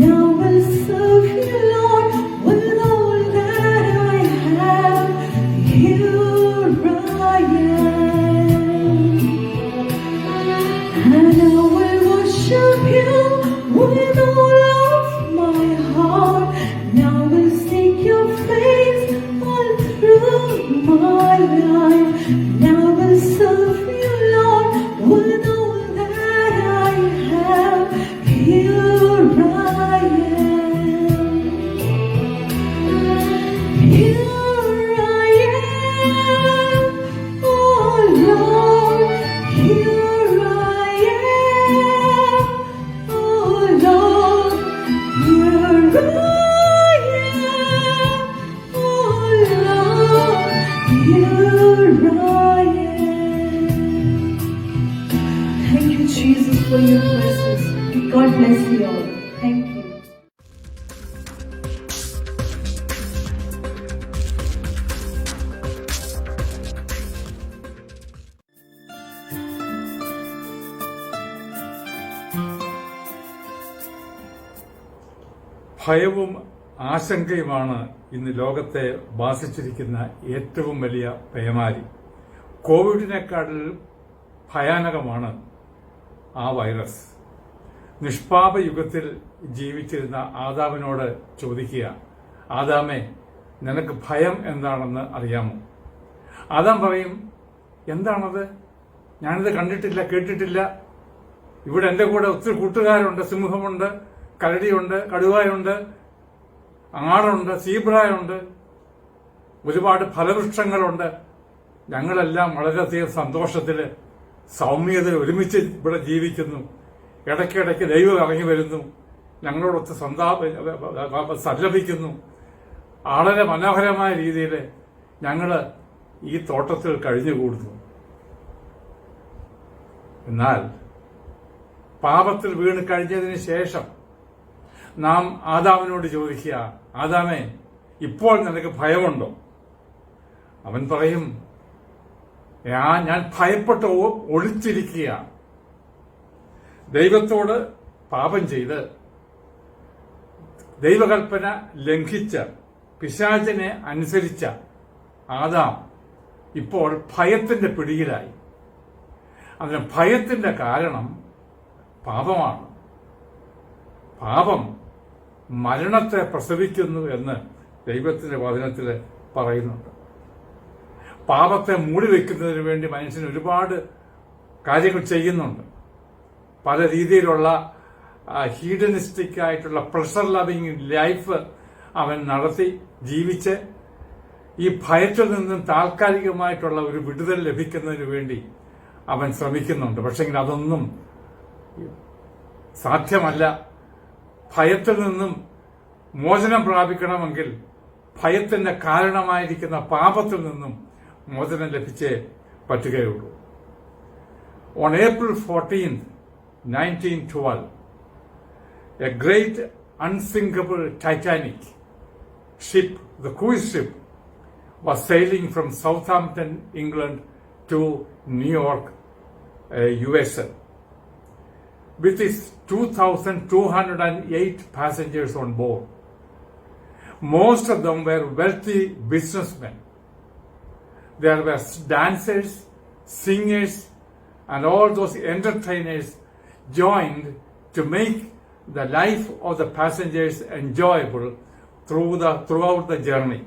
Now I will serve you, Lord, with all that I have. Here I am. And I will worship you with all of my heart. Now I will seek your face all through my life. Now I will serve you, Lord, with all that I have. Here I am. Here I am, oh Lord. Here I am, oh Lord. Here I am, oh Lord. Here I am. Thank you, Jesus, for your presence. God bless you all. Thank you. ഭയവും ആശങ്കയുമാണ് ഇന്ന് ലോകത്തെ ബാധിച്ചിരിക്കുന്ന ഏറ്റവും വലിയ പേമാരി. കോവിഡിനേക്കാൾ ഭയാനകമാണ് ആ virus. നിഷ്പാപ യുഗത്തിൽ ജീവിച്ചിരുന്ന ആദാമിനോട് ചോദിക്കുക, ആദാമേ, നിനക്ക് ഭയം എന്താണെന്ന് അറിയാമോ? ആദാം പറയും, എന്താണത്? ഞാനിത് കണ്ടിട്ടില്ല, കേട്ടിട്ടില്ല. ഇവിടെ എൻ്റെ കൂടെ ഒത്തിരി കൂട്ടുകാരുണ്ട്. സിംഹമുണ്ട്, കരടിയുണ്ട്, കടുവായുണ്ട്, ആടുണ്ട്, സീബ്രയുണ്ട്, ഒരുപാട് ഫലവൃക്ഷങ്ങളുണ്ട്. ഞങ്ങളെല്ലാം വളരെയധികം സന്തോഷത്തിൽ സൗമ്യതയിൽ ഒരുമിച്ച് ഇവിടെ ജീവിക്കുന്നു. ഇടയ്ക്കിടയ്ക്ക് ദൈവം ഇറങ്ങി വരുന്നു, ഞങ്ങളോടൊത്ത് സല്ലപിക്കുന്നു. വളരെ മനോഹരമായ രീതിയിൽ ഞങ്ങൾ ഈ തോട്ടത്തിൽ കഴിഞ്ഞുകൂടുന്നു. എന്നാൽ പാപത്തിൽ വീണ് കഴിഞ്ഞതിന് ശേഷം നാം ആദാമിനോട് ചോദിക്കുക, ആദാമേ, ഇപ്പോൾ നിനക്ക് ഭയമുണ്ടോ? അവൻ പറയും, ഞാൻ ഭയപ്പെട്ട് ഒളിച്ചിരിക്കുകയാണ്. ദൈവത്തോട് പാപം ചെയ്ത് ദൈവകൽപ്പന ലംഘിച്ച പിശാചിനെ അനുസരിച്ച ആദാം ഇപ്പോൾ ഭയത്തിന്റെ പിടിയിലായി. അതിന് ഭയത്തിന്റെ കാരണം പാപമാണ്. പാപം മരണത്തെ പ്രസവിക്കുന്നു എന്ന് ദൈവത്തിന്റെ വചനത്തിൽ പറയുന്നുണ്ട്. പാപത്തെ മൂടിവെക്കുന്നതിന് വേണ്ടി മനുഷ്യൻ ഒരുപാട് കാര്യങ്ങൾ ചെയ്യുന്നുണ്ട്. പല രീതിയിലുള്ള ഹീഡനിസ്റ്റിക് ആയിട്ടുള്ള പ്ലഷർ ലവിങ് ലൈഫ് അവൻ നടത്തി ജീവിച്ച് ഈ ഭയത്തിൽ നിന്നും താൽക്കാലികമായിട്ടുള്ള ഒരു വിടുതൽ ലഭിക്കുന്നതിന് വേണ്ടി അവൻ ശ്രമിക്കുന്നുണ്ട്. പക്ഷെങ്കിൽ അതൊന്നും സാധ്യമല്ല. ഭയത്തിൽ നിന്നും മോചനം പ്രാപിക്കണമെങ്കിൽ ഭയത്തിന്റെ കാരണമായിരിക്കുന്ന പാപത്തിൽ നിന്നും മോചനം ലഭിച്ചേ പറ്റുകയുള്ളൂ. On April 14th, 1912, a great unsinkable Titanic ship, the cruise ship, was sailing from Southampton, England to New York, USA, with its 2,208 passengers on board. Most of them were wealthy businessmen. There were dancers, singers, and all those entertainers joined to make the life of the passengers enjoyable throughout the journey.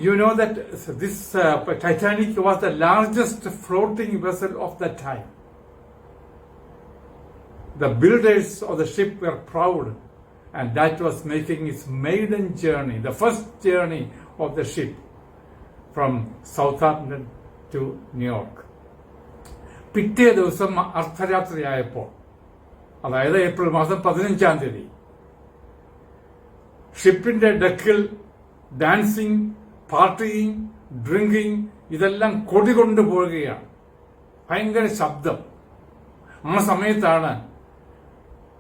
You know that this Titanic was the largest floating vessel of that time. The builders of the ship were proud, and that was making its maiden journey, the first journey of the ship from Southampton to New York. പിറ്റേ ദിവസം അർദ്ധരാത്രിയായപ്പോൾ, അതായത് April മാസം 15-ാം തീയതി, ഷിപ്പിന്റെ ഡെക്കിൽ dancing, പാർട്ടിയിങ്, drinking ഇതെല്ലാം കൊടികൊണ്ടു പോവുകയാണ്. ഭയങ്കര ശബ്ദം. ആ സമയത്താണ്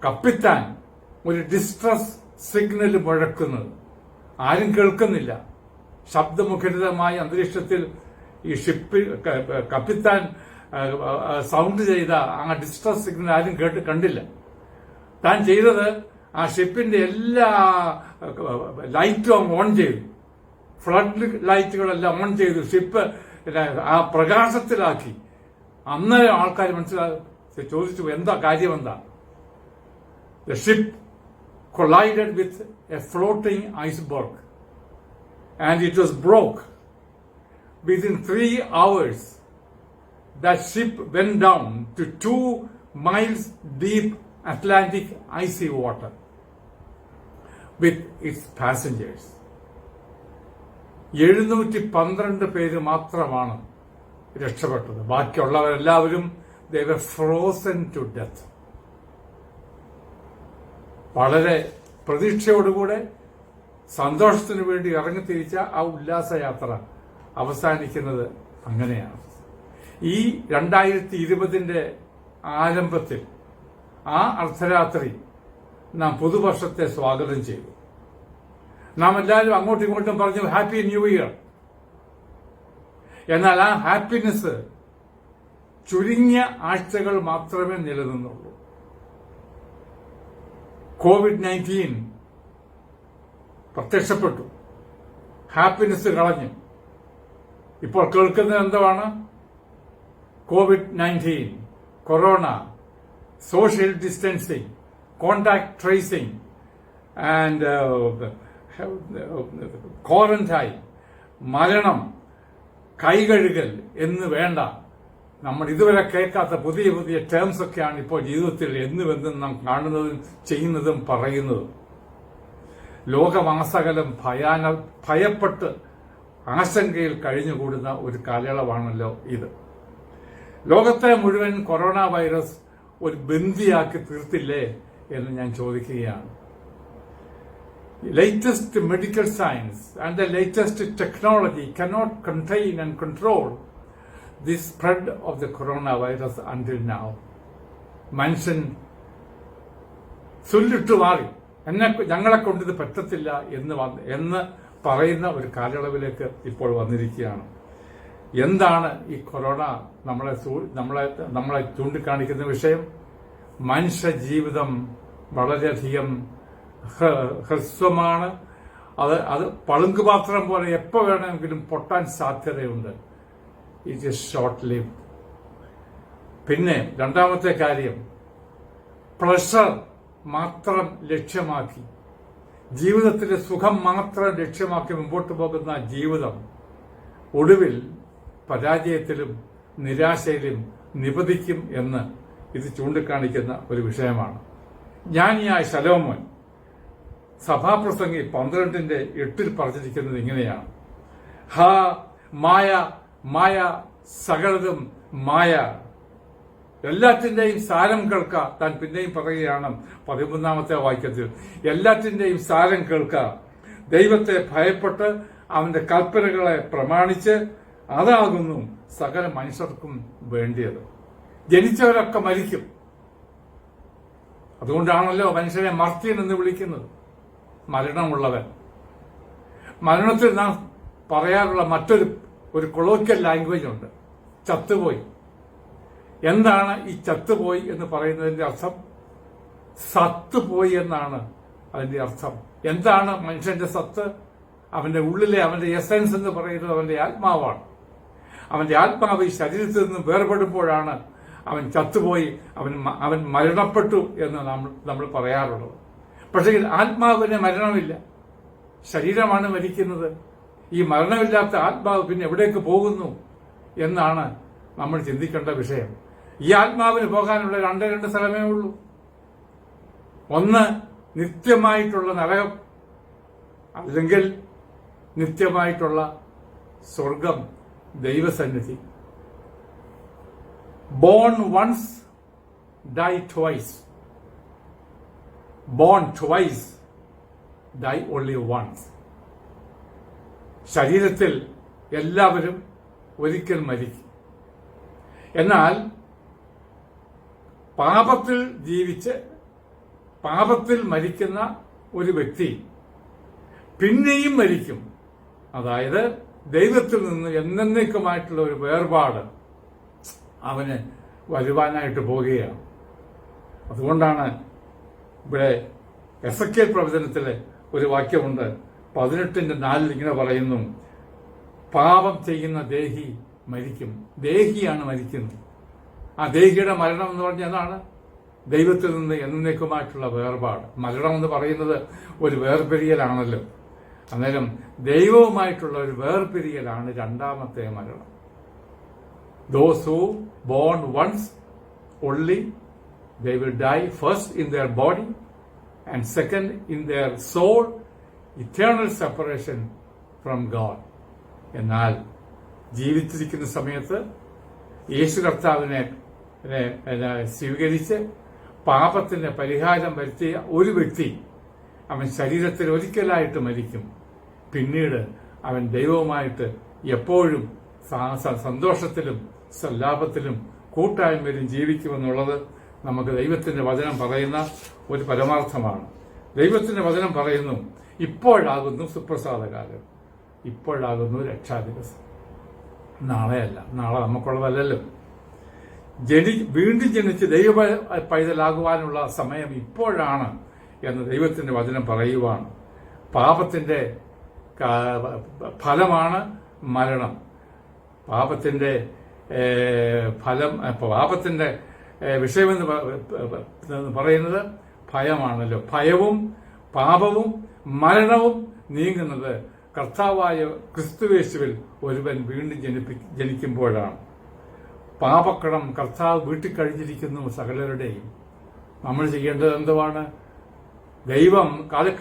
കപ്പിത്താൻ ഒരു ഡിസ്ട്രസ് സിഗ്നൽ മുഴക്കുന്നത്. ആരും കേൾക്കുന്നില്ല. ശബ്ദമുഖരിതമായ അന്തരീക്ഷത്തിൽ ഈ ഷിപ്പിൽ കപ്പിത്താൻ സൗണ്ട് ചെയ്ത ആ ഡിസ്ട്രസ് സിഗ്നൽ ആരും കണ്ടില്ല. താൻ ചെയ്തത് ആ ഷിപ്പിന്റെ എല്ലാ ലൈറ്റും ഓൺ ചെയ്തു, ഫ്ലഡ് ലൈറ്റുകളെല്ലാം ഓൺ ചെയ്തു, ഷിപ്പ് ആ പ്രകാശത്തിലാക്കി. അന്നേരം ആൾക്കാർ ചോദിച്ചു, എന്താ കാര്യമെന്താ? The ship collided with a floating iceberg and it was broke. Within 3 hours, that ship went down to 2 miles deep Atlantic icy water with its passengers. 712 പേര് മാത്രമാണ് രക്ഷപ്പെട്ടത്. ബാക്കിയുള്ളവരെല്ലാവരും they were frozen to death. വളരെ പ്രതീക്ഷയോടുകൂടെ സന്തോഷത്തിനു വേണ്ടി ഇറങ്ങിത്തിരിച്ച ആ ഉല്ലാസയാത്ര അവസാനിക്കുന്നത് അങ്ങനെയാണ്. ഈ 2020 ആരംഭത്തിൽ ആ അർദ്ധരാത്രി നാം പുതുവർഷത്തെ സ്വാഗതം ചെയ്തു. നാം എല്ലാവരും അങ്ങോട്ടും ഇങ്ങോട്ടും പറഞ്ഞു ഹാപ്പി ന്യൂ ഇയർ. എന്നാൽ ആ ഹാപ്പിനെസ് ചുരുങ്ങിയ ആഴ്ചകൾ മാത്രമേ നിലനിന്നുള്ളൂ. COVID-19 പ്രത്യക്ഷപ്പെട്ടു, ഹാപ്പിനെസ് കളഞ്ഞു. ഇപ്പോൾ കേൾക്കുന്നത് എന്താണ്? COVID-19, corona, social distancing, contact tracing and quarantine, മരണം, കൈകഴുകൽ എന്ന് വേണ്ട നമ്മൾ ഇതുവരെ കേൾക്കാത്ത പുതിയ പുതിയ ടേംസ് ഒക്കെയാണ് ഇപ്പോൾ ജീവിതത്തിൽ എന്നുവെന്നും നാം കാണുന്നതും ചെയ്യുന്നതും പറയുന്നതും. ലോകമാസകലം ഭയപ്പെട്ട് ആശങ്കയിൽ കഴിഞ്ഞുകൂടുന്ന ഒരു കാലയളവാണല്ലോ ഇത്. ലോകത്തെ മുഴുവൻ കൊറോണ വൈറസ് ഒരു ബന്ദിയാക്കി തീർത്തില്ലേ എന്ന് ഞാൻ ചോദിക്കുകയാണ്. latest medical science and the latest technology cannot contain and control the spread of the coronavirus until now. മനുഷ്യൻ ചൊല്ലിട്ടു മാറി, ഞങ്ങളെ കൊണ്ടിത് പറ്റത്തില്ല എന്ന് പറയുന്ന ഒരു കാലയളവിലേക്ക് ഇപ്പോൾ വന്നിരിക്കുകയാണ്. എന്താണ് ഈ കൊറോണ നമ്മളെ ചൂണ്ടിക്കാണിക്കുന്ന വിഷയം? മനുഷ്യ ജീവിതം വളരെയധികം ഹ്രസ്വമാണ്. അത് പളുങ്കുപാത്രം പോലെ എപ്പോൾ വേണമെങ്കിലും പൊട്ടാൻ സാധ്യതയുണ്ട്. It is short live. പിന്നെ രണ്ടാമത്തെ കാര്യം, പ്ലഷർ മാത്രം ലക്ഷ്യമാക്കി, ജീവിതത്തിലെ സുഖം മാത്രം ലക്ഷ്യമാക്കി മുമ്പോട്ട് പോകുന്ന ജീവിതം ഒടുവിൽ പരാജയത്തിലും നിരാശയിലും നിപതിക്കും എന്ന് ഇത് ചൂണ്ടിക്കാണിക്കുന്ന ഒരു വിഷയമാണ്. ജ്ഞാനിയായ ശലോമോൻ സഭാപ്രസംഗി 12:8 പറഞ്ഞിരിക്കുന്നത് ഇങ്ങനെയാണ്: ഹാ മായ മായ, സകലതും മായ, എല്ലാറ്റിന്റെയും സാരം കേൾക്ക. താൻ പിന്നെയും പറയുകയാണ് 13ാമത്തെ വാക്യത്തിൽ, എല്ലാറ്റിന്റെയും സാരം കേൾക്ക, ദൈവത്തെ ഭയപ്പെട്ട് അവന്റെ കൽപ്പനകളെ പ്രമാണിച്ച്, അതാകുന്നു സകല മനുഷ്യർക്കും വേണ്ടിയത്. ജനിച്ചവരൊക്കെ മരിക്കും. അതുകൊണ്ടാണല്ലോ മനുഷ്യനെ മർത്യൻ എന്ന് വിളിക്കുന്നത്, മരണമുള്ളവൻ. മരണത്തിൽ നാം പറയാറുള്ള മറ്റൊരു കൊളോക്കിയൽ ലാംഗ്വേജ് ഉണ്ട്, ചത്തുപോയി. എന്താണ് ഈ ചത്തുപോയി എന്ന് പറയുന്നതിന്റെ അർത്ഥം? സത്തുപോയി എന്നാണ് അതിന്റെ അർത്ഥം. എന്താണ് മനുഷ്യന്റെ സത്ത്? അവന്റെ ഉള്ളിലെ അവന്റെ എസൻസ് എന്ന് പറയുന്നത് അവന്റെ ആത്മാവാണ്. അവന്റെ ആത്മാവ് ഈ ശരീരത്തിൽ നിന്ന് വേർപെടുമ്പോഴാണ് അവൻ ചത്തുപോയി, അവൻ മരണപ്പെട്ടു എന്ന് നമ്മൾ പറയാറുള്ളത്. പക്ഷേ ആത്മാവിന് മരണമില്ല, ശരീരമാണ് മരിക്കുന്നത്. ഈ മരണമില്ലാത്ത ആത്മാവ് പിന്നെ എവിടേക്ക് പോകുന്നു എന്നാണ് നമ്മൾ ചിന്തിക്കേണ്ട വിഷയം. ഈ ആത്മാവിന് പോകാനുള്ള രണ്ട് സ്ഥലമേ ഉള്ളൂ. ഒന്ന് നിത്യമായിട്ടുള്ള നരകം, അല്ലെങ്കിൽ നിത്യമായിട്ടുള്ള സ്വർഗം, ദൈവസന്നിധി. Born once, die twice. Born twice, die only once. ശരീരത്തിൽ എല്ലാവരും ഒരിക്കൽ മരിക്കും. എന്നാൽ പാപത്തിൽ ജീവിച്ച് പാപത്തിൽ മരിക്കുന്ന ഒരു വ്യക്തി പിന്നെയും മരിക്കും. അതായത് ദൈവത്തിൽ നിന്ന് എന്നേക്കുമായിട്ടുള്ള ഒരു വേർപാട് അവന് വരുവാനായിട്ട് പോവുകയാണ്. അതുകൊണ്ടാണ് ഇവിടെ എസെക്കിയേൽ പ്രവചനത്തിലെ ഒരു വാക്യമുണ്ട്, 18:4 ഇങ്ങനെ പറയുന്നു: പാപം ചെയ്യുന്ന ദേഹി മരിക്കും. ദേഹിയാണ് മരിക്കുന്നത്. ആ ദേഹിയുടെ മരണം എന്ന് പറഞ്ഞാൽ എന്താണ്? ദൈവത്തിൽ നിന്ന് എന്നേക്കുമായിട്ടുള്ള വേർപാട്. മരണം എന്ന് പറയുന്നത് ഒരു വേർപിരിയലാണല്ലോ. അന്നേരം ദൈവവുമായിട്ടുള്ള ഒരു വേർപിരിയലാണ് രണ്ടാമത്തെ മരണം. Those who born once only, they will die first in their body and second in their soul, eternal separation from God. എന്നാൽ ജീവിച്ചിരിക്കുന്ന സമയത്ത് യേശു കർത്താവിനെ സ്വീകരിച്ച് പാപത്തിന് പരിഹാരം വരുത്തിയ ഒരു വ്യക്തി അവൻ ശരീരത്തിൽ ഒരിക്കലായിട്ട് മരിക്കും. പിന്നീട് അവൻ ദൈവവുമായിട്ട് എപ്പോഴും സന്തോഷത്തിലും സല്ലാപത്തിലും കൂട്ടായ്മയിലും ജീവിക്കുമെന്നുള്ളത് നമുക്ക് ദൈവത്തിന്റെ വചനം പറയുന്ന ഒരു പരമാർത്ഥമാണ്. ദൈവത്തിന്റെ വചനം പറയുന്നു, ഇപ്പോഴാകുന്നു സുപ്രസാദകാലം, ഇപ്പോഴാകുന്നു രക്ഷാദിവസം. നാളെയല്ല, നാളെ നമുക്കുള്ളതല്ലല്ലോ. വീണ്ടും ജനിച്ച് ദൈവ പൈതലാകുവാനുള്ള സമയം ഇപ്പോഴാണ് എന്ന് ദൈവത്തിന്റെ വചനം പറയുവാണ്. പാപത്തിന്റെ ഫലമാണ് മരണം. പാപത്തിന്റെ പാപത്തിന്റെ വിഷയമെന്ന് പറയുന്നത് ഭയമാണല്ലോ. ഭയവും പാപവും മരണവും നീങ്ങുന്നത് കർത്താവായ ക്രിസ്തുയേശുവിൽ ഒരുവൻ വീണ്ടും ജനിക്കുമ്പോഴാണ്. പാപക്കടം കർത്താവ് വീട്ടിൽ കഴിഞ്ഞിരിക്കുന്നു സകലരുടെയും. നമ്മൾ ചെയ്യേണ്ടത് എന്തുവാണ്? ദൈവം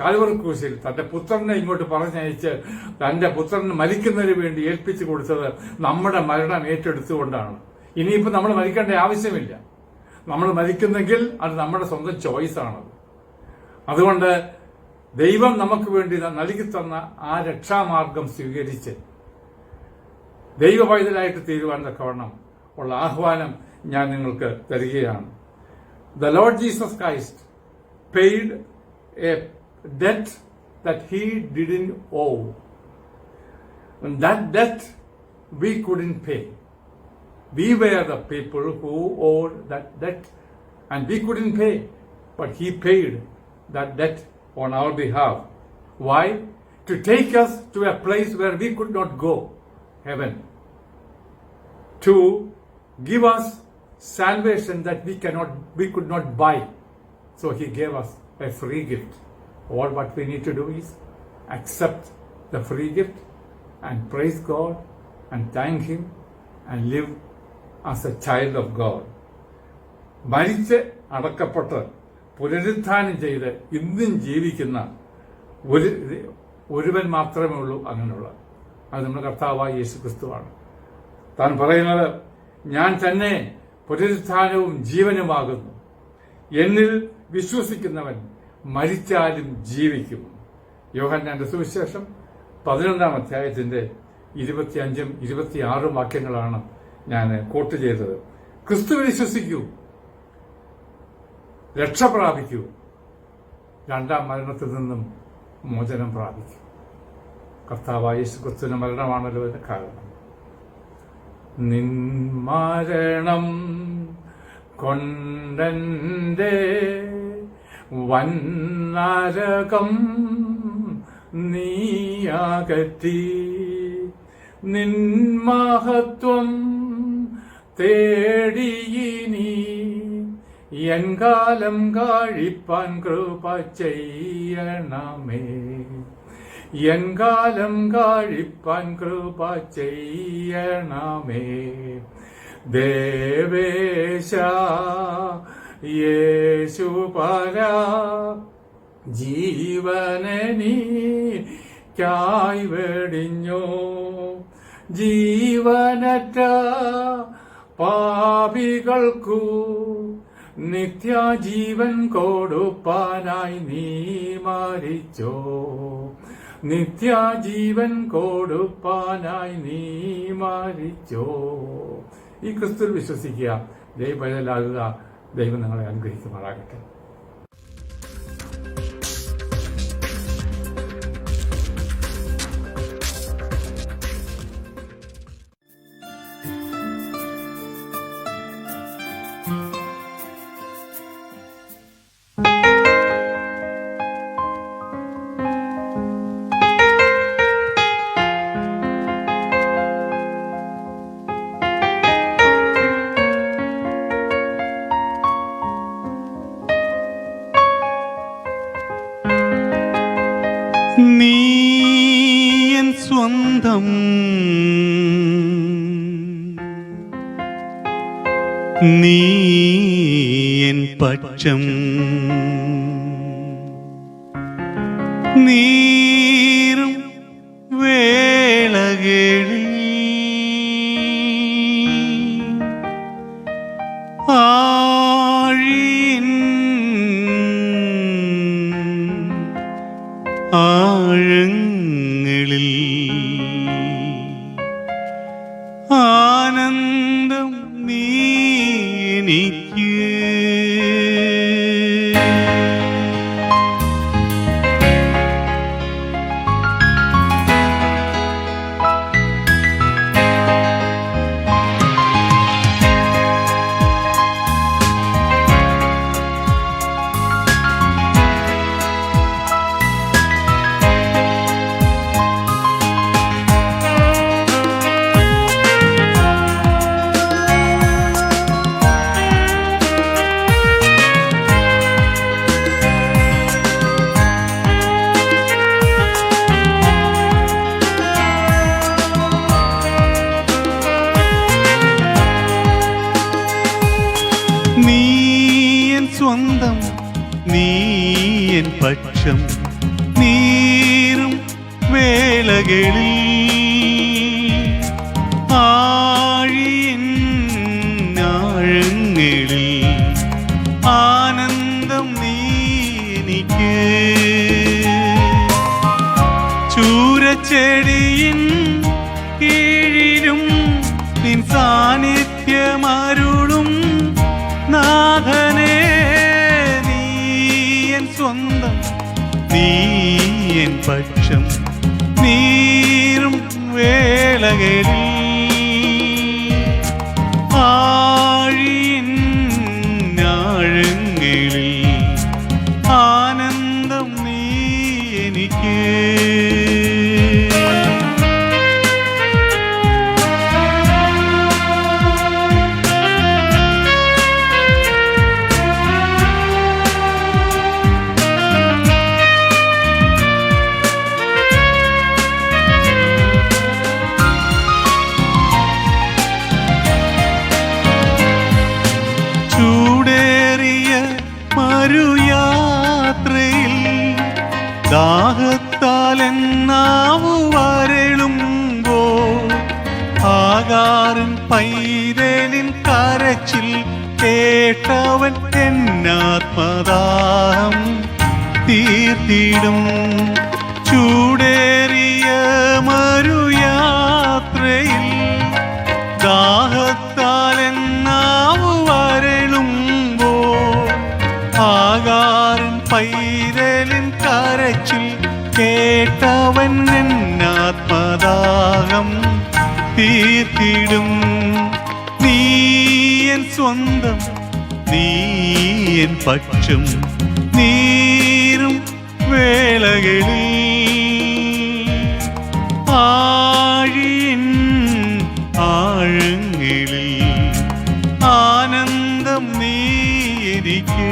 കാൽവറി ക്രൂശിൽ തന്റെ പുത്രനെ ഇങ്ങോട്ട് പറഞ്ഞയച്ച് തന്റെ പുത്രന് മരിക്കുന്നതിന് വേണ്ടി ഏൽപ്പിച്ചു കൊടുത്തത് നമ്മുടെ മരണം ഏറ്റെടുത്തുകൊണ്ടാണ്. ഇനിയിപ്പോൾ നമ്മൾ മരിക്കേണ്ട ആവശ്യമില്ല. നമ്മൾ മരിക്കുന്നെങ്കിൽ അത് നമ്മുടെ സ്വന്തം ചോയ്സാണത്. അതുകൊണ്ട് ദൈവം നമുക്ക് വേണ്ടി നൽകി തന്ന ആ രക്ഷാമാർഗം സ്വീകരിച്ച് ദൈവപൈതലായിട്ട് തീരുവാൻ തക്കവണ്ണം ഉള്ള ആഹ്വാനം ഞാൻ നിങ്ങൾക്ക് തരികയാണ്. The Lord Jesus Christ paid a debt that he didn't owe. And that debt we couldn't pay. We were the people who owed that debt and we couldn't pay. But he paid that debt on our behalf. Why? To take us to a place where we could not go, heaven. To give us salvation that we could not buy. So he gave us a free gift. All what we need to do is accept the free gift and praise God and thank Him and live as a child of God. മരിച്ച് അടക്കപ്പെട്ട് പുനരുത്ഥാനം ചെയ്ത് ഇന്നും ജീവിക്കുന്ന ഒരുവൻ മാത്രമേ ഉള്ളൂ അങ്ങനെയുള്ളത്. അത് നമ്മുടെ കർത്താവായ യേശുക്രിസ്തുവാണ്. താൻ പറയുന്നത്, ഞാൻ തന്നെ പുനരുത്ഥാനവും ജീവനുമാകുന്നു. എന്നിൽ വിശ്വസിക്കുന്നവൻ മരിച്ചാലും ജീവിക്കും. യോഹന്നാന്റെ സുവിശേഷം 11-ാം അധ്യായത്തിന്റെ 25-ഉം 26-ഉം വാക്യങ്ങളാണ് ഞാൻ കോട്ട് ചെയ്തത്. ക്രിസ്തുവിൽ വിശ്വസിക്കൂ, രക്ഷ പ്രാപിക്കൂ, രണ്ടാം മരണത്തിൽ നിന്നും മോചനം പ്രാപിക്കൂ. കർത്താവായ യേശുക്രിസ്തുവിന്റെ മരണമാണല്ലോ ഇതിന് കാരണം. നിൻ മരണം കൊണ്ടെന്റെ വന്നരകം നീയകറ്റി, നിൻ മഹത്വം തേടിയിനി എൻകാലം കഴിപ്പാൻ കൃപ ചെയ്യണമേ, എൻകാലം കഴിപ്പാൻ കൃപ ചെയ്യണമേ. ദേവേശ യേശുപരാ ജീവനെനിക്കായി വെടിഞ്ഞോ, ജീവനറ്റ പാപികൾക്കു നിത്യജീവൻ കൊടുപ്പാനായി നീ മരിച്ചോ, നിത്യജീവൻ കൊടുപ്പാനായി നീ മരിച്ചോ. ഈ ക്രിസ്തുവിൽ വിശ്വസിക്കുക, ദൈവപൈതലാകുക. ദൈവം നിങ്ങളെ അനുഗ്രഹിക്കുമാറാകട്ടെ. നീ എൻ സ്വന്തം, നീ എൻ പക്ഷം, നീറും വേളകളിൽ ആഴിൻ ആഴങ്ങളിൽ ആനന്ദം നീ എനിക്ക്. നീ എൻ സ്വന്തം, നീ എൻ പക്ഷം, നീറും വേളകളിൽ ആഴിൻ ആഴങ്ങളിൽ ആനന്ദം നീ എനിക്ക്. ചൂരച്ചെടിയിൻ കീഴിലും നിൻ സാന്നിധ്യമരുളും നാഥനേ, നീ എൻ സ്വന്തം, നീ എൻ പക്ഷം, നീറും വേളകളിൽ ആഴിൻ ആഴങ്ങളിൽ ആനന്ദം നീ എനിക്ക്. ചൂടേ പൈതലിൻ കരച്ചിൽ കേട്ടവൻ എന്നാത്മദാഹം തീർത്തിടും. ചൂടേറിയ മരുയാത്രയിൽ ദാഹത്താൽ എന്നാവു വരളുമ്പോൾ ആകാരൻ പൈതലിൻ കരച്ചിൽ കേട്ടവൻ എന്നാത്മദാഹം തീർത്തിടും. നീ എൻ സ്വന്തം, നീ എൻ പക്ഷം, നീരും വേളകളിൽ ആഴിയിൻ ആഴങ്ങളിൽ ആനന്ദം നീ എനിക്ക്.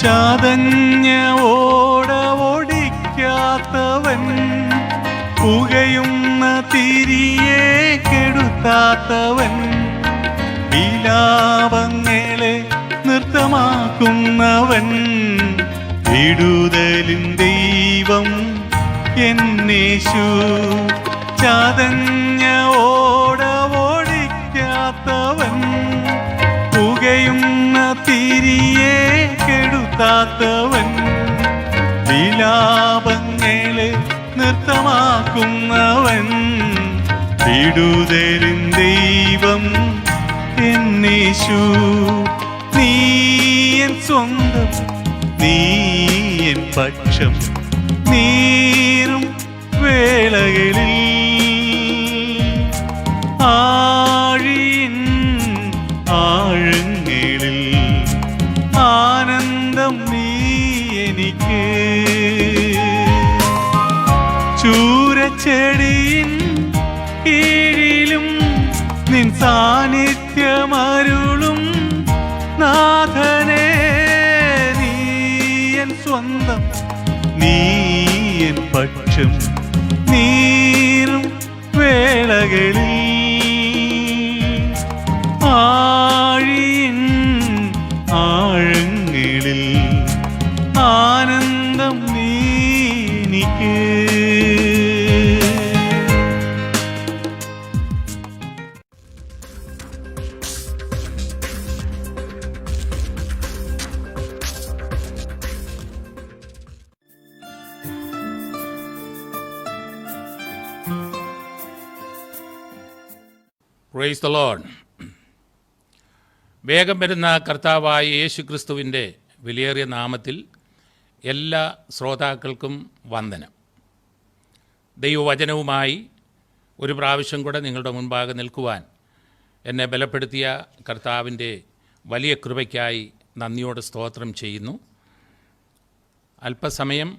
ചാതഞ്ഞ ഓടവോടിക്കാത്തവൻ, പുകയുന്ന തിരിയെ കെടുത്താത്തവൻ, വിലാപങ്ങളെ നൃത്തമാക്കുന്നവൻ, വിടുതലിൻ ദൈവം എന്നേശു. ചാതഞ്ഞ ഓടവോടിക്കാത്തവൻ, പുകയുന്ന തിരിയെ കെടുത്താത്തവൻ, വിലാപങ്ങളെ നൃത്തമാക്കുന്നവൻ, വിടുതലിൻ ദൈവം എന്നേശു. നീ എൻ സ്വന്തം, നീ എൻ പക്ഷം, നീരും വേളകളിൽ ആഴിയിൻ ആഴങ്ങളിൽ ആനന്ദം നീ എനിക്ക്. ചൂരച്ചെടിയിൻ കീഴിലും നിൻ സാന്നിധ്യമരുളും നാഥനേ. നീ എൻ സ്വന്തം, നീ എൻ പക്ഷം, നീരും വേളകളിൽ ആഴിയിൻ ആഴങ്ങളിൽ ആനന്ദം നീ എനിക്ക്. Price the Lord. വേഗം വരുന്ന കർത്താവായ യേശു ക്രിസ്തുവിൻ്റെ വിലയേറിയ നാമത്തിൽ എല്ലാ ശ്രോതാക്കൾക്കും വന്ദനം. ദൈവവചനവുമായി ഒരു പ്രാവശ്യം കൂടെ നിങ്ങളുടെ മുൻപാകെ നിൽക്കുവാൻ എന്നെ ബലപ്പെടുത്തിയ കർത്താവിൻ്റെ വലിയ കൃപയ്ക്കായി നന്ദിയോടെ സ്തോത്രം ചെയ്യുന്നു. അല്പസമയം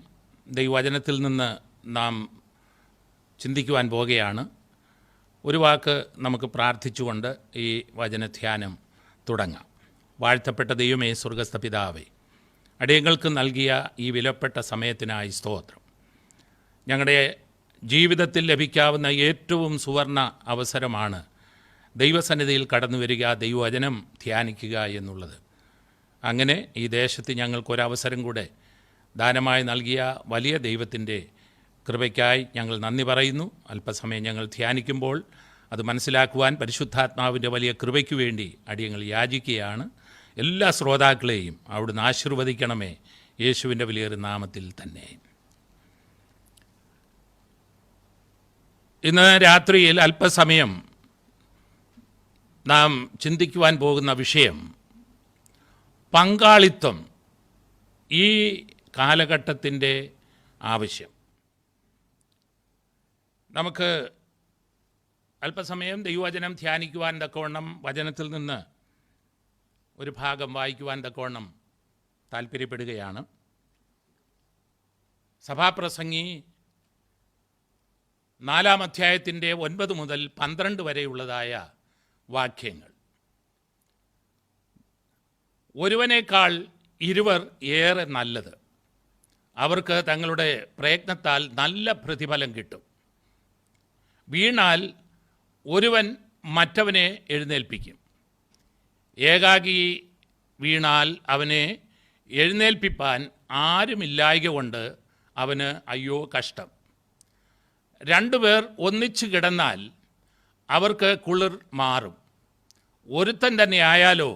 ദൈവവചനത്തിൽ നിന്ന് നാം ചിന്തിക്കുവാൻ പോകുകയാണ്. ഒരു വാക്ക് നമുക്ക് പ്രാർത്ഥിച്ചുകൊണ്ട് ഈ വചനധ്യാനം തുടങ്ങാം. വാഴ്ത്തപ്പെട്ട ദൈവമേ, സ്വർഗ്ഗസ്ഥ പിതാവേ, അടിയങ്ങൾക്ക് നൽകിയ ഈ വിലപ്പെട്ട സമയത്തിനായി സ്തോത്രം. ഞങ്ങളുടെ ജീവിതത്തിൽ ലഭിക്കാവുന്ന ഏറ്റവും സുവർണ അവസരമാണ് ദൈവസന്നിധിയിൽ കടന്നു വരിക, ദൈവവചനം ധ്യാനിക്കുക എന്നുള്ളത്. അങ്ങനെ ഈ ദേശത്ത് ഞങ്ങൾക്കൊരവസരം കൂടെ ദാനമായി നൽകിയ വലിയ ദൈവത്തിൻ്റെ കൃപയ്ക്കായി ഞങ്ങൾ നന്ദി പറയുന്നു. അല്പസമയം ഞങ്ങൾ ധ്യാനിക്കുമ്പോൾ അത് മനസ്സിലാക്കുവാൻ പരിശുദ്ധാത്മാവിൻ്റെ വലിയ കൃപയ്ക്കു വേണ്ടി അടിയങ്ങൾ യാചിക്കുകയാണ്. എല്ലാ ശ്രോതാക്കളെയും അവിടുന്ന് ആശീർവദിക്കണമേ, യേശുവിൻ്റെ വലിയൊരു നാമത്തിൽ തന്നെ. ഇന്ന് രാത്രിയിൽ അല്പസമയം നാം ചിന്തിക്കുവാൻ പോകുന്ന വിഷയം പങ്കാളിത്തം, ഈ കാലഘട്ടത്തിൻ്റെ ആവശ്യം. നമുക്ക് അല്പസമയം ദൈവവചനം ധ്യാനിക്കുവാൻ തക്കവണ്ണം വചനത്തിൽ നിന്ന് ഒരു ഭാഗം വായിക്കുവാൻ തക്കവണ്ണം താല്പര്യപ്പെടുകയാണ്. സഭാപ്രസംഗി 4-ാം അധ്യായത്തിൻ്റെ 9 മുതൽ 12 വരെയുള്ളതായ വാക്യങ്ങൾ. ഒരുവനേക്കാൾ ഇരുവർ ഏറെ നല്ലത്, അവർക്ക് തങ്ങളുടെ പ്രയത്നത്താൽ നല്ല പ്രതിഫലം കിട്ടും. വീണാൽ ഒരുവൻ മറ്റവനെ എഴുന്നേൽപ്പിക്കും. ഏകാകി വീണാൽ അവനെ എഴുന്നേൽപ്പിപ്പാൻ ആരുമില്ലായ്ക കൊണ്ട് അവന് അയ്യോ കഷ്ടം. രണ്ടുപേർ ഒന്നിച്ചു കിടന്നാൽ അവർക്ക് കുളിർ മാറും. ഒരുത്തൻ തന്നെ ആയാലോ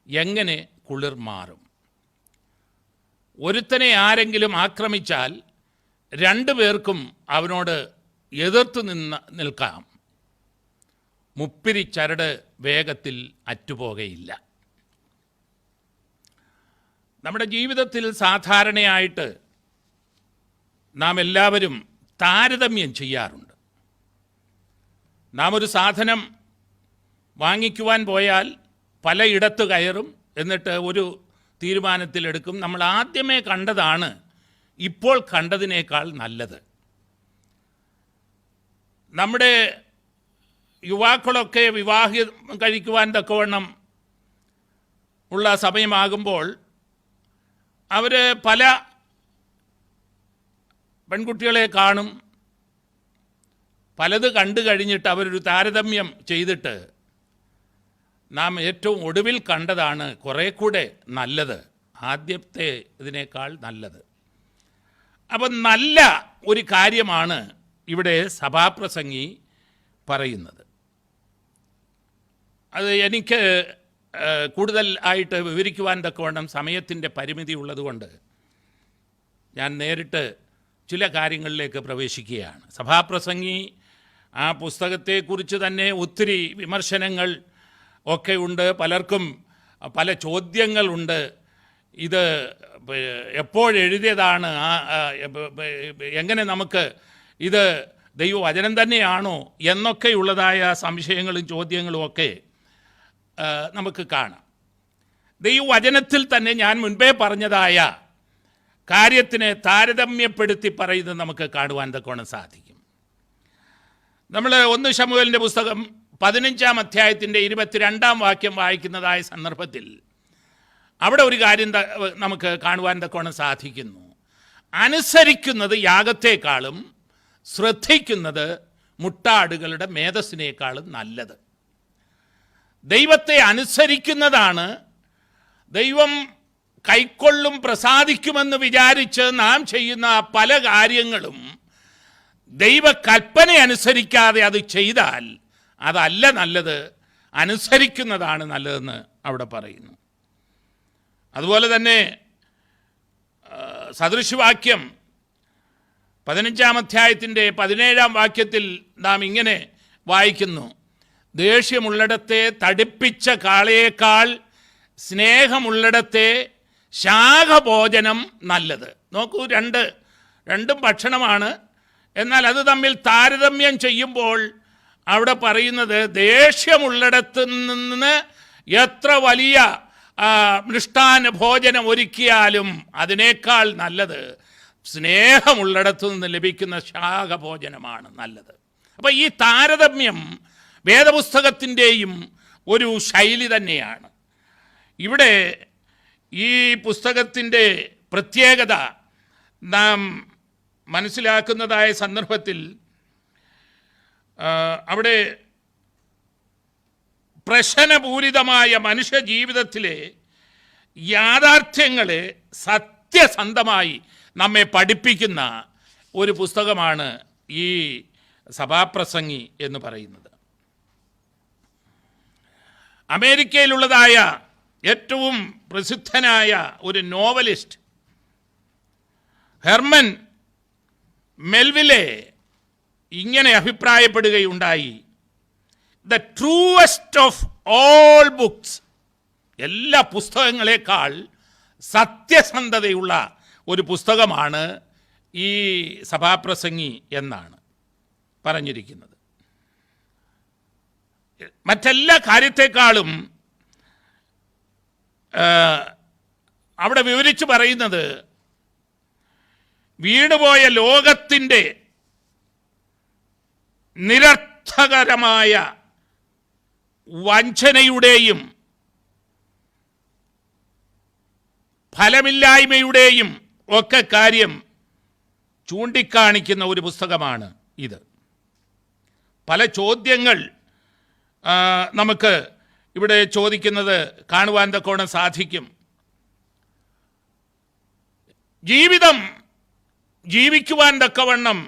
എങ്ങനെ കുളിർ മാറും? ഒരുത്തനെ ആരെങ്കിലും ആക്രമിച്ചാൽ രണ്ടുപേർക്കും അവനോട് എതിർത്ത് നിൽക്കാം. മുപ്പിരി ചരട് വേഗത്തിൽ അറ്റുപോകയില്ല. നമ്മുടെ ജീവിതത്തിൽ സാധാരണയായിട്ട് നാം എല്ലാവരും താരതമ്യം ചെയ്യാറുണ്ട്. നാം ഒരു സാധനം വാങ്ങിക്കുവാൻ പോയാൽ പലയിടത്ത് കയറും, എന്നിട്ട് ഒരു തീരുമാനത്തിലെടുക്കും. നമ്മൾ ആദ്യമേ കണ്ടതാണ് ഇപ്പോൾ കണ്ടതിനേക്കാൾ നല്ലത്. നമ്മുടെ യുവാക്കളൊക്കെ വിവാഹം കഴിക്കുവാൻ തക്കവണ്ണം ഉള്ള സമയമാകുമ്പോൾ അവർ പല പെൺകുട്ടികളെ കാണും. പലത് കണ്ടു കഴിഞ്ഞിട്ട് അവരൊരു താരതമ്യം ചെയ്തിട്ട് നാം ഏറ്റവും ഒടുവിൽ കണ്ടതാണ് കുറേ കൂടെ നല്ലത്, ആദ്യത്തെ ഇതിനേക്കാൾ നല്ലത്. അപ്പം നല്ല ഒരു കാര്യമാണ് ഇവിടെ സഭാപ്രസംഗി പറയുന്നത്. അത് എനിക്ക് കൂടുതൽ ആയിട്ട് വിവരിക്കുവാൻ തക്കവണ്ണം സമയത്തിൻ്റെ പരിമിതി ഉള്ളതുകൊണ്ട് ഞാൻ നേരിട്ട് ചില കാര്യങ്ങളിലേക്ക് പ്രവേശിക്കുകയാണ്. സഭാപ്രസംഗി ആ പുസ്തകത്തെക്കുറിച്ച് തന്നെ ഒത്തിരി വിമർശനങ്ങൾ ഒക്കെ ഉണ്ട്. പലർക്കും പല ചോദ്യങ്ങളുണ്ട്. ഇത് എപ്പോഴെഴുതിയതാണ്, എങ്ങനെ നമുക്ക് ഇത് ദൈവവചനം തന്നെയാണോ എന്നൊക്കെയുള്ളതായ സംശയങ്ങളും ചോദ്യങ്ങളും ഒക്കെ നമുക്ക് കാണാം. ദൈവവചനത്തിൽ തന്നെ ഞാൻ മുൻപേ പറഞ്ഞതായ കാര്യത്തിനെ താരതമ്യപ്പെടുത്തി പറയുന്നത് നമുക്ക് കാണുവാൻ തക്കോണം സാധിക്കും. നമ്മൾ 1 ശമൂവേലിൻ്റെ പുസ്തകം 15-ാം അധ്യായത്തിൻ്റെ 22-ാം വാക്യം വായിക്കുന്നതായ സന്ദർഭത്തിൽ അവിടെ ഒരു കാര്യം നമുക്ക് കാണുവാൻ തക്കോണം സാധിക്കുന്നു. അനുസരിക്കുന്നത് യാഗത്തെക്കാളും ശ്രദ്ധിക്കുന്നത് മുട്ടാടുകളുടെ മേധസ്സിനേക്കാളും നല്ലത്. ദൈവത്തെ അനുസരിക്കുന്നതാണ് ദൈവം കൈക്കൊള്ളും പ്രസാദിക്കുമെന്ന് വിചാരിച്ച് നാം ചെയ്യുന്ന പല കാര്യങ്ങളും ദൈവകൽപ്പന അനുസരിക്കാതെ അത് ചെയ്താൽ അതല്ല നല്ലത്, അനുസരിക്കുന്നതാണ് നല്ലതെന്ന് അവിടെ പറയുന്നു. അതുപോലെ തന്നെ സദൃശവാക്യം 15-ാം അധ്യായത്തിൻ്റെ 17-ാം വാക്യത്തിൽ നാം ഇങ്ങനെ വായിക്കുന്നു: ദേഷ്യമുള്ളിടത്തെ തടിപ്പിച്ച കാളയേക്കാൾ സ്നേഹമുള്ളിടത്തെ ശാഖഭോജനം നല്ലത്. നോക്കൂ, രണ്ടും ഭക്ഷണമാണ്. എന്നാൽ അത് തമ്മിൽ താരതമ്യം ചെയ്യുമ്പോൾ അവിടെ പറയുന്നത് ദേഷ്യമുള്ളിടത്ത് നിന്ന് എത്ര വലിയ മൃഷ്ടാന്ന ഭോജനം ഒരുക്കിയാലും അതിനേക്കാൾ നല്ലത് സ്നേഹമുള്ളിടത്തു നിന്ന് ലഭിക്കുന്ന ശാഖഭോജനമാണ് നല്ലത്. അപ്പോൾ ഈ താരതമ്യം വേദപുസ്തകത്തിൻ്റെയും ഒരു ശൈലി തന്നെയാണ്. ഇവിടെ ഈ പുസ്തകത്തിൻ്റെ പ്രത്യേകത നാം മനസ്സിലാക്കുന്നതായ സന്ദർഭത്തിൽ അവിടെ പ്രശ്നപൂരിതമായ മനുഷ്യ ജീവിതത്തിലെ യാഥാർത്ഥ്യങ്ങളെ സത്യസന്ധമായി നമ്മെ പഠിപ്പിക്കുന്ന ഒരു പുസ്തകമാണ് ഈ സഭാപ്രസംഗി എന്ന് പറയുന്നത്. അമേരിക്കയിലുള്ളതായ ഏറ്റവും പ്രസിദ്ധനായ ഒരു നോവലിസ്റ്റ് ഹെർമൻ മെൽവിലെ ഇങ്ങനെ അഭിപ്രായപ്പെടുകയുണ്ടായി: the truest of all books, എല്ലാ പുസ്തകങ്ങളെക്കാൾ സത്യസന്ധതയുള്ള ഒരു പുസ്തകമാണ് ഈ സഭാപ്രസംഗി എന്നാണ് പറഞ്ഞിരിക്കുന്നത്. മറ്റെല്ലാ കാര്യത്തെക്കാളും അവിടെ വിവരിച്ചു പറയുന്നത് വീണുപോയ ലോകത്തിൻ്റെ നിരർത്ഥകരമായ വഞ്ചനയുടെയും ഫലമില്ലായ്മയുടെയും ഒക്കെ കാര്യം ചൂണ്ടിക്കാണിക്കുന്ന ഒരു പുസ്തകമാണ് ഇത്. പല ചോദ്യങ്ങൾ നമുക്ക് ഇവിടെ ചോദിക്കുന്നത് കാണുവാൻ തക്കോണം സാധിക്കും. ജീവിതം ജീവിക്കുവാൻ തക്കവണ്ണം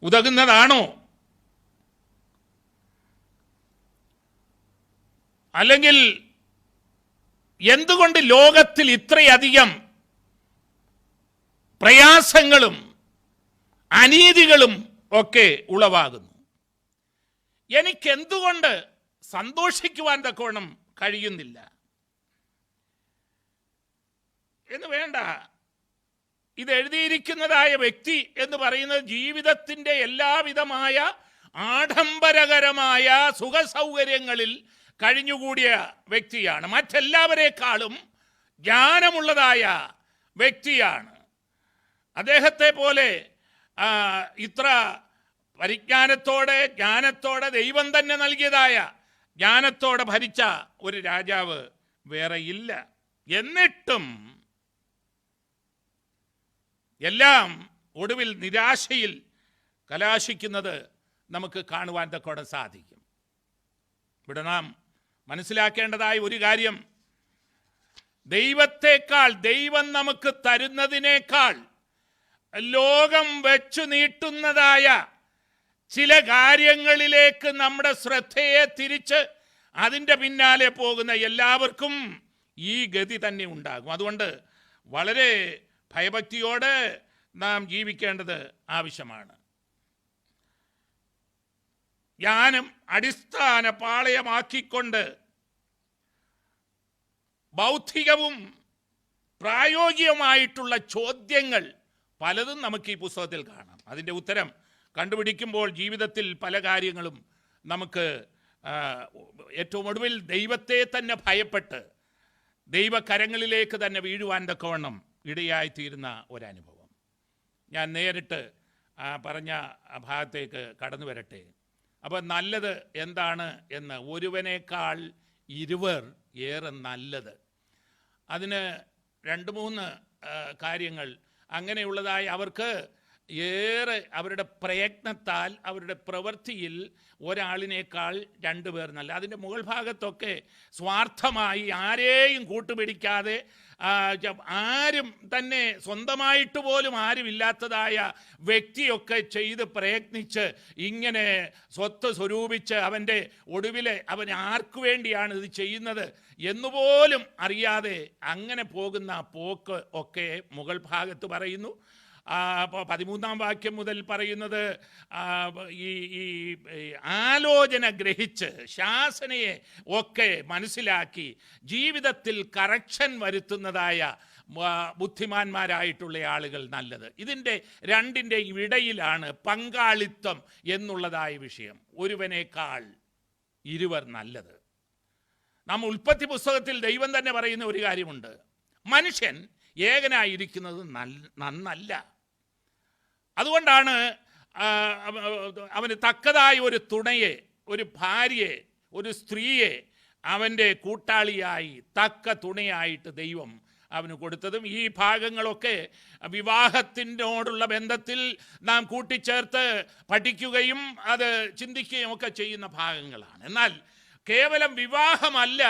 ഉതകുന്നതാണോ? അല്ലെങ്കിൽ എന്തുകൊണ്ട് ലോകത്തിൽ ഇത്രയധികം പ്രയാസങ്ങളും അനീതികളും ഒക്കെ ഉളവാകുന്നു? എനിക്കെന്തുകൊണ്ട് സന്തോഷിക്കുവാൻ തക്കവണ്ണം കഴിയുന്നില്ല എന്ന് വേണ്ട. ഇത് എഴുതിയിരിക്കുന്നതായ വ്യക്തി എന്ന് പറയുന്നത് ജീവിതത്തിൻ്റെ എല്ലാവിധമായ ആഡംബരകരമായ സുഖസൗകര്യങ്ങളിൽ കഴിഞ്ഞുകൂടിയ വ്യക്തിയാണ്. മറ്റെല്ലാവരെക്കാളും ജ്ഞാനമുള്ളതായ വ്യക്തിയാണ്. അദ്ദേഹത്തെ പോലെ ഇത്ര പരിജ്ഞാനത്തോടെ ജ്ഞാനത്തോടെ ദൈവം തന്നെ നൽകിയതായ ജ്ഞാനത്തോടെ ഭരിച്ച ഒരു രാജാവ് വേറെയില്ല. എന്നിട്ടും എല്ലാം ഒടുവിൽ നിരാശയിൽ കലാശിക്കുന്നത് നമുക്ക് കാണുവാൻ തക്കോടെ സാധിക്കും. ഇവിടെ നാം മനസ്സിലാക്കേണ്ടതായ ഒരു കാര്യം, ദൈവത്തെക്കാൾ, ദൈവം നമുക്ക് തരുന്നതിനേക്കാൾ ലോകം വെച്ചു നീട്ടുന്നതായ ചില കാര്യങ്ങളിലേക്ക് നമ്മുടെ ശ്രദ്ധയെ തിരിച്ച് അതിൻ്റെ പിന്നാലെ പോകുന്ന എല്ലാവർക്കും ഈ ഗതി തന്നെ ഉണ്ടാകും. അതുകൊണ്ട് വളരെ ഭയഭക്തിയോടെ നാം ജീവിക്കേണ്ടത് ആവശ്യമാണ്. ജ്ഞാനം അടിസ്ഥാന പാളയമാക്കിക്കൊണ്ട് ബൗദ്ധികവും പ്രായോഗികമായിട്ടുള്ള ചോദ്യങ്ങൾ പലതും നമുക്ക് ഈ പുസ്തകത്തിൽ കാണാം. അതിൻ്റെ ഉത്തരം കണ്ടുപിടിക്കുമ്പോൾ ജീവിതത്തിൽ പല കാര്യങ്ങളും നമുക്ക് ഏറ്റവും ഒടുവിൽ ദൈവത്തെ തന്നെ ഭയപ്പെട്ട് ദൈവകരങ്ങളിലേക്ക് തന്നെ വീഴുവാൻ തക്കവണ്ണം ഇടയായിത്തീരുന്ന ഒരനുഭവം. ഞാൻ നേരിട്ട് പറഞ്ഞ ഭാഗത്തേക്ക് കടന്നു വരട്ടെ. അപ്പോൾ നല്ലത് എന്താണ് എന്ന്, ഒരുവനേക്കാൾ ഇരുവർ ഏറെ നല്ലത്. അതിന് 2-3 കാര്യങ്ങൾ അങ്ങനെയുള്ളതായി അവർക്ക് ഏറെ അവരുടെ പ്രയത്നത്താൽ അവരുടെ പ്രവൃത്തിയിൽ ഒരാളിനേക്കാൾ 2 പേർ നല്ല. അതിൻ്റെ മുകൾ ഭാഗത്തൊക്കെ സ്വാർത്ഥമായി ആരെയും കൂട്ടുപിടിക്കാതെ ആരും തന്നെ സ്വന്തമായിട്ട് പോലും ആരുമില്ലാത്തതായ വ്യക്തിയൊക്കെ ചെയ്ത് പ്രയത്നിച്ച് ഇങ്ങനെ സ്വത്ത് സ്വരൂപിച്ച് അവൻ്റെ ഒടുവിലെ അവൻ ആർക്കു വേണ്ടിയാണ് ഇത് ചെയ്യുന്നത് എന്നുപോലും അറിയാതെ അങ്ങനെ പോകുന്ന പോക്ക് ഒക്കെ മുകൾ ഭാഗത്ത് പറയുന്നു. 13-ാം വാക്യം മുതൽ പറയുന്നത് ഈ ആലോചന ഗ്രഹിച്ച് ശാസനയെ ഒക്കെ മനസ്സിലാക്കി ജീവിതത്തിൽ കറക്ഷൻ വരുത്തുന്നതായ ബുദ്ധിമാന്മാരായിട്ടുള്ള ആളുകൾ നല്ലത്. ഇതിൻ്റെ രണ്ടിൻ്റെ ഇടയിലാണ് പങ്കാളിത്തം എന്നുള്ളതായ വിഷയം. ഒരുവനേക്കാൾ ഇരുവർ നല്ലത്. നാം ഉൽപ്പത്തി പുസ്തകത്തിൽ ദൈവം തന്നെ പറയുന്ന ഒരു കാര്യമുണ്ട്, മനുഷ്യൻ ഏകനായിരിക്കുന്നത് നന്നല്ല. അതുകൊണ്ടാണ് അവന് തക്കതായ ഒരു തുണയെ, ഒരു ഭാര്യയെ, ഒരു സ്ത്രീയെ അവൻ്റെ കൂട്ടാളിയായി തക്ക തുണയായിട്ട് ദൈവം അവന് കൊടുത്തതും. ഈ ഭാഗങ്ങളൊക്കെ വിവാഹത്തിനോടുള്ള ബന്ധത്തിൽ നാം കൂട്ടിച്ചേർത്ത് പഠിക്കുകയും അത് ചിന്തിക്കുകയും ഒക്കെ ചെയ്യുന്ന ഭാഗങ്ങളാണ്. എന്നാൽ കേവലം വിവാഹമല്ല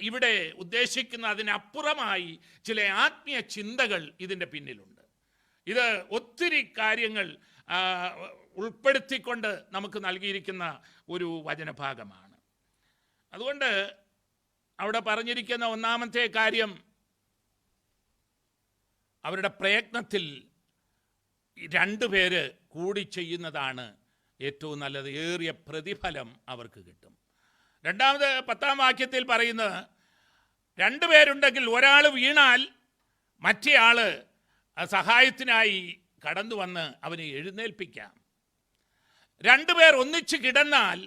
ഇവിടെ ഉദ്ദേശിക്കുന്ന, അതിനപ്പുറമായി ചില ആത്മീയ ചിന്തകൾ ഇതിൻ്റെ പിന്നിലുണ്ട്. ഇത് ഒത്തിരി കാര്യങ്ങൾ ഉൾപ്പെടുത്തിക്കൊണ്ട് നമുക്ക് നൽകിയിരിക്കുന്ന ഒരു വചനഭാഗമാണ്. അതുകൊണ്ട് അവിടെ പറഞ്ഞിരിക്കുന്ന ഒന്നാമത്തെ കാര്യം, അവരുടെ പ്രയത്നത്തിൽ 2 പേര് കൂടി ചെയ്യുന്നതാണ് ഏറ്റവും നല്ലത്. ഏറിയ പ്രതിഫലം അവർക്ക് കിട്ടും. രണ്ടാമത് 10-ാം വാക്യത്തിൽ പറയുന്നത്, 2 പേരുണ്ടെങ്കിൽ ഒരാൾ വീണാൽ മറ്റേ ആൾ സഹായത്തിനായി കടന്നു വന്ന് അവനെ എഴുന്നേൽപ്പിക്കാം. 2 പേർ ഒന്നിച്ച് കിടന്നാൽ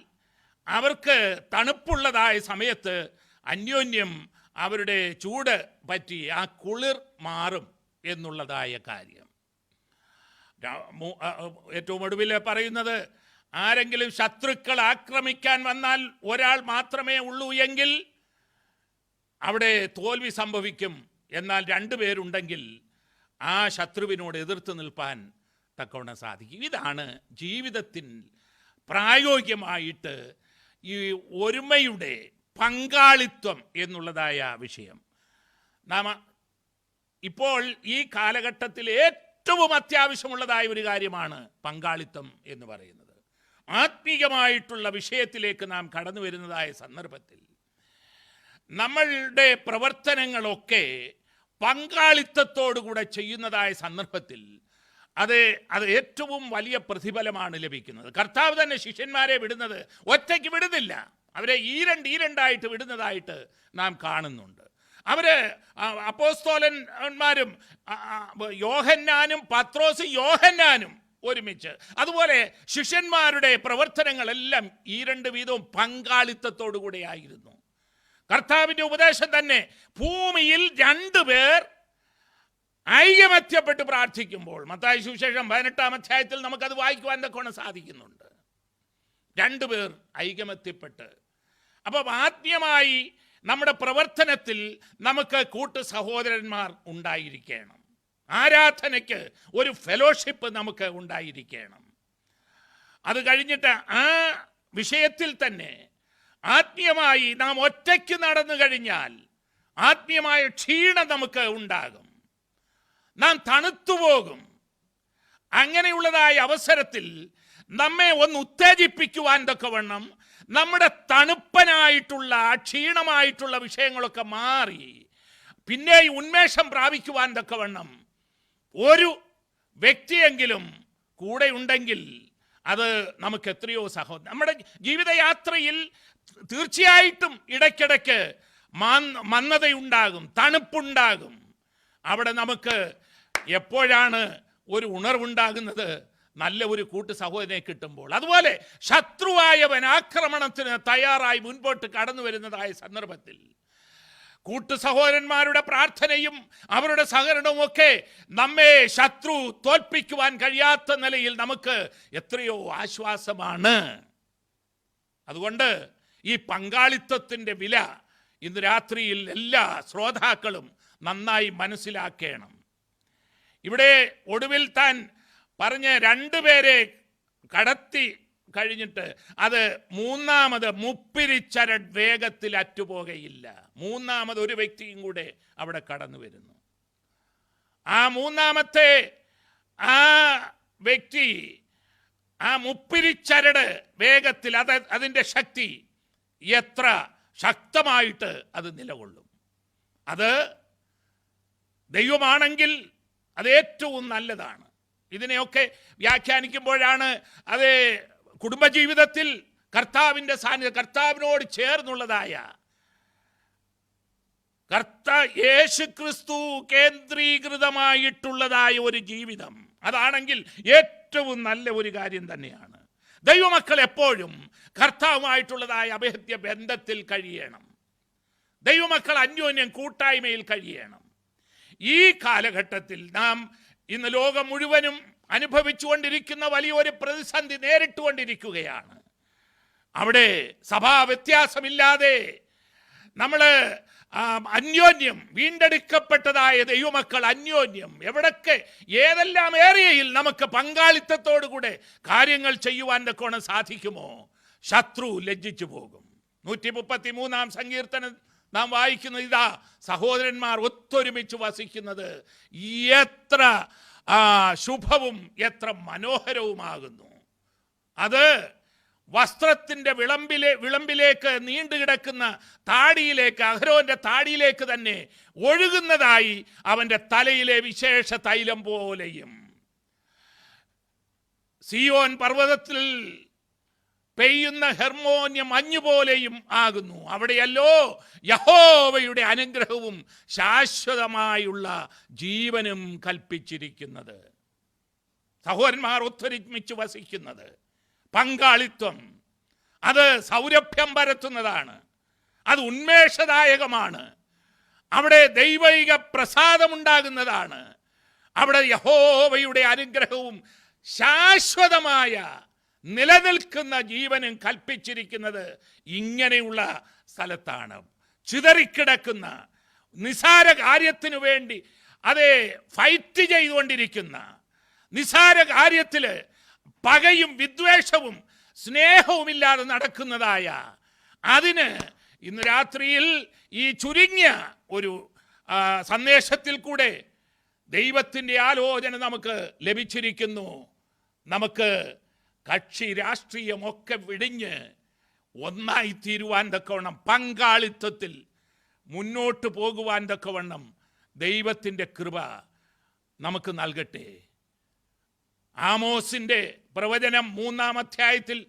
അവർക്ക് തണുപ്പുള്ളതായ സമയത്ത് അന്യോന്യം അവരുടെ ചൂട് പറ്റി ആ കുളിർ മാറും എന്നുള്ളതായ കാര്യം. ഏറ്റവും ഒടുവിൽ പറയുന്നത്, ആരെങ്കിലും ശത്രുക്കൾ ആക്രമിക്കാൻ വന്നാൽ ഒരാൾ മാത്രമേ ഉള്ളൂ എങ്കിൽ അവിടെ തോൽവി സംഭവിക്കും എന്നാൽ 2 പേരുണ്ടെങ്കിൽ ആ ശത്രുവിനോട് എതിർത്ത് നിൽപ്പാൻ തക്കവണ്ണം സാധിക്കും. ഇതാണ് ജീവിതത്തിൽ പ്രായോഗികമായിട്ട് ഈ ഒരുമയുടെ പങ്കാളിത്തം എന്നുള്ളതായ വിഷയം. നാം ഇപ്പോൾ ഈ കാലഘട്ടത്തിൽ ഏറ്റവും അത്യാവശ്യമുള്ളതായ ഒരു കാര്യമാണ് പങ്കാളിത്തം എന്ന് പറയുന്നത്. ആത്മീയമായിട്ടുള്ള വിഷയത്തിലേക്ക് നാം കടന്നു വരുന്നതായ സന്ദർഭത്തിൽ നമ്മളുടെ പ്രവർത്തനങ്ങളൊക്കെ പങ്കാളിത്തത്തോടുകൂടെ ചെയ്യുന്നതായ സന്ദർഭത്തിൽ അത് ഏറ്റവും വലിയ പ്രതിഫലമാണ് ലഭിക്കുന്നത്. കർത്താവ് തന്നെ ശിഷ്യന്മാരെ വിടുന്നത് ഒറ്റയ്ക്ക് വിടുന്നില്ല, അവരെ ഈരണ്ടായിട്ട് വിടുന്നതായിട്ട് നാം കാണുന്നുണ്ട്. അവര് അപ്പോസ്തലന്മാരും യോഹന്നാനും പത്രോസും യോഹന്നാനും ഒരുമിച്ച്, അതുപോലെ ശിഷ്യന്മാരുടെ പ്രവർത്തനങ്ങളെല്ലാം 2 വീതവും പങ്കാളിത്തത്തോടു കൂടെ ആയിരുന്നു. കർത്താവിൻ്റെ ഉപദേശം തന്നെ ഭൂമിയിൽ 2 പേർ ഐകമത്യപ്പെട്ട് പ്രാർത്ഥിക്കുമ്പോൾ, മത്തായി സുവിശേഷം 18-ാം അധ്യായത്തിൽ നമുക്കത് വായിക്കുവാൻ തക്കവണ്ണം സാധിക്കുന്നുണ്ട്. 2 പേർ ഐകമത്യപ്പെട്ട്. അപ്പം ആത്മീയമായി നമ്മുടെ പ്രവർത്തനത്തിൽ നമുക്ക് കൂട്ടു സഹോദരന്മാർ ഉണ്ടായിരിക്കണം. ആരാധനയ്ക്ക് ഒരു ഫെലോഷിപ്പ് നമുക്ക് ഉണ്ടായിരിക്കണം. അത് കഴിഞ്ഞിട്ട് ആ വിഷയത്തിൽ തന്നെ ആത്മീയമായി നാം ഒറ്റയ്ക്ക് നടന്നു കഴിഞ്ഞാൽ ആത്മീയമായ ക്ഷീണം നമുക്ക് ഉണ്ടാകും, നാം തണുത്തുപോകും. അങ്ങനെയുള്ളതായ അവസരത്തിൽ നമ്മെ ഒന്ന് ഉത്തേജിപ്പിക്കുവാൻ തക്കവണ്ണം നമ്മുടെ തണുപ്പനായിട്ടുള്ള ക്ഷീണമായിട്ടുള്ള വിഷയങ്ങളൊക്കെ മാറി പിന്നെ ഈ ഉന്മേഷം പ്രാപിക്കുവാൻ തക്കവണ്ണം ഒരു വ്യക്തിയെങ്കിലും കൂടെ ഉണ്ടെങ്കിൽ അത് നമുക്ക് എത്രയോ നമ്മുടെ ജീവിതയാത്രയിൽ തീർച്ചയായിട്ടും ഇടയ്ക്കിടയ്ക്ക് മന്ദതയുണ്ടാകും, തണുപ്പുണ്ടാകും. അവിടെ നമുക്ക് എപ്പോഴാണ് ഒരു ഉണർവുണ്ടാകുന്നത്? നല്ല ഒരു കൂട്ടു സഹോദരനെ കിട്ടുമ്പോൾ. അതുപോലെ ശത്രുവായവൻ ആക്രമണത്തിന് തയ്യാറായി മുൻപോട്ട് കടന്നു വരുന്നതായ സന്ദർഭത്തിൽ കൂട്ടു സഹോദരന്മാരുടെ പ്രാർത്ഥനയും അവരുടെ സഹകരണവും ഒക്കെ നമ്മെ ശത്രു തോൽപ്പിക്കുവാൻ കഴിയാത്ത നിലയിൽ നമുക്ക് എത്രയോ ആശ്വാസമാണ്. അതുകൊണ്ട് ഈ പങ്കാളിത്തത്തിൻ്റെ വില ഇന്ന് രാത്രിയിൽ എല്ലാ ശ്രോതാക്കളും നന്നായി മനസ്സിലാക്കണം. ഇവിടെ ഒടുവിൽ താൻ പറഞ്ഞ 2 പേരെ കടത്തി കഴിഞ്ഞിട്ട് അത് മൂന്നാമത് മുപ്പിരിച്ചരട് വേഗത്തിൽ അറ്റുപോകയില്ല. മൂന്നാമത് ഒരു വ്യക്തിയും കൂടെ അവിടെ കടന്നു വരുന്നു. ആ മൂന്നാമത്തെ ആ വ്യക്തി ആ മുപ്പിരിച്ചരട് വേഗത്തിൽ അതിൻ്റെ ശക്തി എത്ര ശക്തമായിട്ട് അത് നിലകൊള്ളും. അത് ദൈവമാണെങ്കിൽ അത് ഏറ്റവും നല്ലതാണ്. ഇതിനെയൊക്കെ വ്യാഖ്യാനിക്കുമ്പോഴാണ് അത് കുടുംബജീവിതത്തിൽ കർത്താവിൻ്റെ സാന്നിധ്യം, കർത്താവിനോട് ചേർന്നുള്ളതായ യേശു ക്രിസ്തു കേന്ദ്രീകൃതമായിട്ടുള്ളതായ ഒരു ജീവിതം, അതാണെങ്കിൽ ഏറ്റവും നല്ല ഒരു കാര്യം തന്നെയാണ്. ദൈവമക്കൾ എപ്പോഴും കർത്താവുമായിട്ടുള്ളതായ അഭേദ്യ ബന്ധത്തിൽ കഴിയണം. ദൈവമക്കൾ അന്യോന്യം കൂട്ടായ്മയിൽ കഴിയണം. ഈ കാലഘട്ടത്തിൽ നാം ഇന്ന് ലോകം മുഴുവനും അനുഭവിച്ചുകൊണ്ടിരിക്കുന്ന വലിയൊരു പ്രതിസന്ധി നേരിട്ടുകൊണ്ടിരിക്കുകയാണ്. അവിടെ സഭാ വ്യത്യാസമില്ലാതെ നമ്മൾ അന്യോന്യം വീണ്ടെടുക്കപ്പെട്ടതായ ദൈവമക്കൾ അന്യോന്യം എവിടൊക്കെ ഏതെല്ലാം ഏരിയയിൽ നമുക്ക് പങ്കാളിത്തത്തോടുകൂടെ കാര്യങ്ങൾ ചെയ്യുവാൻ തക്കോണം സാധിക്കുമോ ശത്രു ലജ്ജിച്ചു പോകും. 133-ാം സങ്കീർത്തനം നാം വായിക്കുന്നത് ഇതാ, സഹോദരന്മാർ ഒത്തൊരുമിച്ച് വസിക്കുന്നത് എത്ര ശുഭവും എത്ര മനോഹരവുമാകുന്നു. അത് വസ്ത്രത്തിൻ്റെ വിളമ്പിലേക്ക് നീണ്ടുകിടക്കുന്ന താടിയിലേക്ക്, അഹരോന്റെ താടിയിലേക്ക് തന്നെ ഒഴുകുന്നതായി അവൻ്റെ തലയിലെ വിശേഷ തൈലം പോലെയും. സിയോൻ പർവ്വതത്തിൽ പെയ്യുന്ന ഹെർമോന്യം മഞ്ഞുപോലെയും ആകുന്നു. അവിടെയല്ലോ യഹോവയുടെ അനുഗ്രഹവും ശാശ്വതമായുള്ള ജീവനും കൽപ്പിച്ചിരിക്കുന്നത്. സഹോദരന്മാർ ഒത്തൊരുമിച്ച് വസിക്കുന്നത്, പങ്കാളിത്വം, അത് സൗരഭ്യം പരത്തുന്നതാണ്, അത് ഉന്മേഷദായകമാണ്. അവിടെ ദൈവിക പ്രസാദമുണ്ടാകുന്നതാണ്. അവിടെ യഹോവയുടെ അനുഗ്രഹവും ശാശ്വതമായ നിലനിൽക്കുന്ന ജീവനും കൽപ്പിച്ചിരിക്കുന്നത് ഇങ്ങനെയുള്ള സ്ഥലത്താണ്. ചിതറിക്കിടക്കുന്ന നിസാര കാര്യത്തിനു വേണ്ടി അതെ ഫൈറ്റ് ചെയ്തുകൊണ്ടിരിക്കുന്ന, നിസാര കാര്യത്തിൽ പകയും വിദ്വേഷവും സ്നേഹവുമില്ലാതെ നടക്കുന്നതായ അതിന് ഇന്ന് രാത്രിയിൽ ഈ ചുരുങ്ങിയ ഒരു സന്ദേശത്തിൽ കൂടെ ദൈവത്തിൻ്റെ ആലോചന നമുക്ക് ലഭിച്ചിരിക്കുന്നു. നമുക്ക് കക്ഷി രാഷ്ട്രീയമൊക്കെ വിടിഞ്ഞ് ഒന്നായി തീരുവാൻ തക്കവണ്ണം, പങ്കാളിത്തത്തിൽ മുന്നോട്ട് പോകുവാൻ തക്കവണ്ണം ദൈവത്തിൻ്റെ കൃപ നമുക്ക് നൽകട്ടെ. ആമോസിൻ്റെ പ്രവചനം 3-ാം അധ്യായത്തിൽ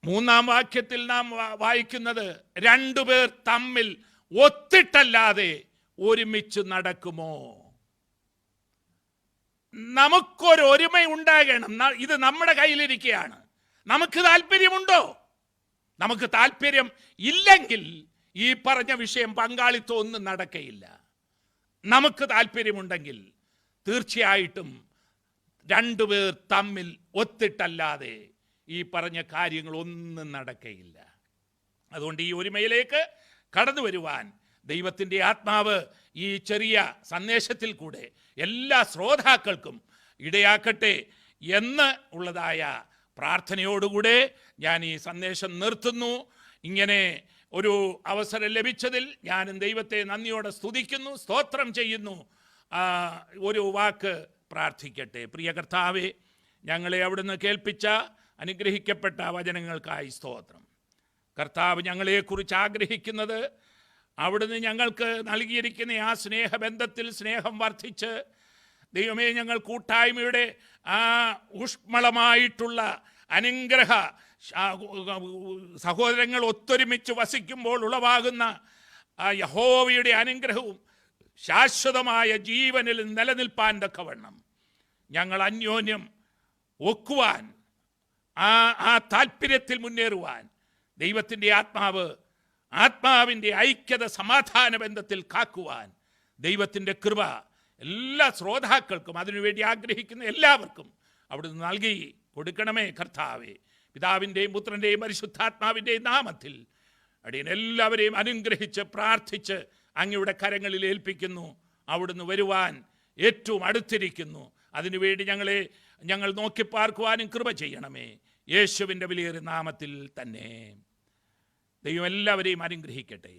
3-ാം വാക്യത്തിൽ നാം വായിക്കുന്നത്, രണ്ടുപേർ തമ്മിൽ ഒത്തിട്ടല്ലാതെ ഒരുമിച്ച് നടക്കുമോ? നമുക്കൊരൊരുമ ഉണ്ടാകണം. ഇത് നമ്മുടെ കയ്യിലിരിക്കുകയാണ്. നമുക്ക് താല്പര്യമുണ്ടോ? നമുക്ക് താല്പര്യം ഇല്ലെങ്കിൽ ഈ പറഞ്ഞ വിഷയം പങ്കാളിത്തം ഒന്നും നടക്കയില്ല. നമുക്ക് താല്പര്യമുണ്ടെങ്കിൽ തീർച്ചയായിട്ടും രണ്ടുപേർ തമ്മിൽ ഒത്തിട്ടല്ലാതെ ഈ പറഞ്ഞ കാര്യങ്ങളൊന്നും നടക്കയില്ല. അതുകൊണ്ട് ഈ ഒരുമയിലേക്ക് കടന്നു വരുവാൻ ദൈവത്തിൻ്റെ ആത്മാവ് ഈ ചെറിയ സന്ദേശത്തിൽ കൂടെ എല്ലാ ശ്രോതാക്കൾക്കും ഇടയാക്കട്ടെ എന്ന് ഉള്ളതായ പ്രാർത്ഥനയോടുകൂടെ ഞാൻ ഈ സന്ദേശം നിർത്തുന്നു. ഇങ്ങനെ ഒരു അവസരം ലഭിച്ചതിൽ ഞാനും ദൈവത്തെ നന്ദിയോടെ സ്തുതിക്കുന്നു, സ്തോത്രം ചെയ്യുന്നു. ഒരു വാക്ക് പ്രാർത്ഥിക്കട്ടെ. പ്രിയ കർത്താവേ, ഞങ്ങളെ അവിടുന്ന് കേൾപ്പിച്ച അനുഗ്രഹിക്കപ്പെട്ട വചനങ്ങൾക്കായി സ്തോത്രം. കർത്താവ് ഞങ്ങളെക്കുറിച്ച് ആഗ്രഹിക്കുന്നത് അവിടുന്ന് ഞങ്ങൾക്ക് നൽകിയിരിക്കുന്ന ആ സ്നേഹബന്ധത്തിൽ സ്നേഹം വർദ്ധിച്ച്, ദൈവമേ, ഞങ്ങൾ കൂട്ടായ്മയുടെ ആ ഊഷ്മളമായിട്ടുള്ള അനുഗ്രഹ സഹോദരങ്ങൾ ഒത്തൊരുമിച്ച് വസിക്കുമ്പോൾ ഉളവാകുന്ന ആ യഹോവയുടെ അനുഗ്രഹവും ശാശ്വതമായ ജീവനിൽ നിലനിൽപ്പാൻ തക്കവണ്ണം ഞങ്ങൾ അന്യോന്യം ഒക്കുവാൻ, ആ താല്പര്യത്തിൽ മുന്നേറുവാൻ ദൈവത്തിൻ്റെ ആത്മാവിൻ്റെ ഐക്യത സമാധാന ബന്ധത്തിൽ കാക്കുവാൻ ദൈവത്തിൻ്റെ കൃപ എല്ലാ ശ്രോതാക്കൾക്കും, അതിനുവേണ്ടി ആഗ്രഹിക്കുന്ന എല്ലാവർക്കും അവിടുന്ന് നൽകി കൊടുക്കണമേ കർത്താവേ. പിതാവിൻ്റെയും പുത്രൻ്റെയും പരിശുദ്ധാത്മാവിൻ്റെയും നാമത്തിൽ അടിയൻ എല്ലാവരെയും അനുഗ്രഹിച്ച് പ്രാർത്ഥിച്ച് അങ്ങയുടെ കരങ്ങളിൽ ഏൽപ്പിക്കുന്നു. അവിടുന്ന് വരുവാൻ ഏറ്റവും അടുത്തിരിക്കുന്നു. അതിനുവേണ്ടി ഞങ്ങൾ നോക്കിപ്പാർക്കുവാനും കൃപ ചെയ്യണമേ. യേശുവിൻ്റെ വലിയൊരു നാമത്തിൽ തന്നെ. ദൈവം എല്ലാവരെയും അനുഗ്രഹിക്കട്ടെ.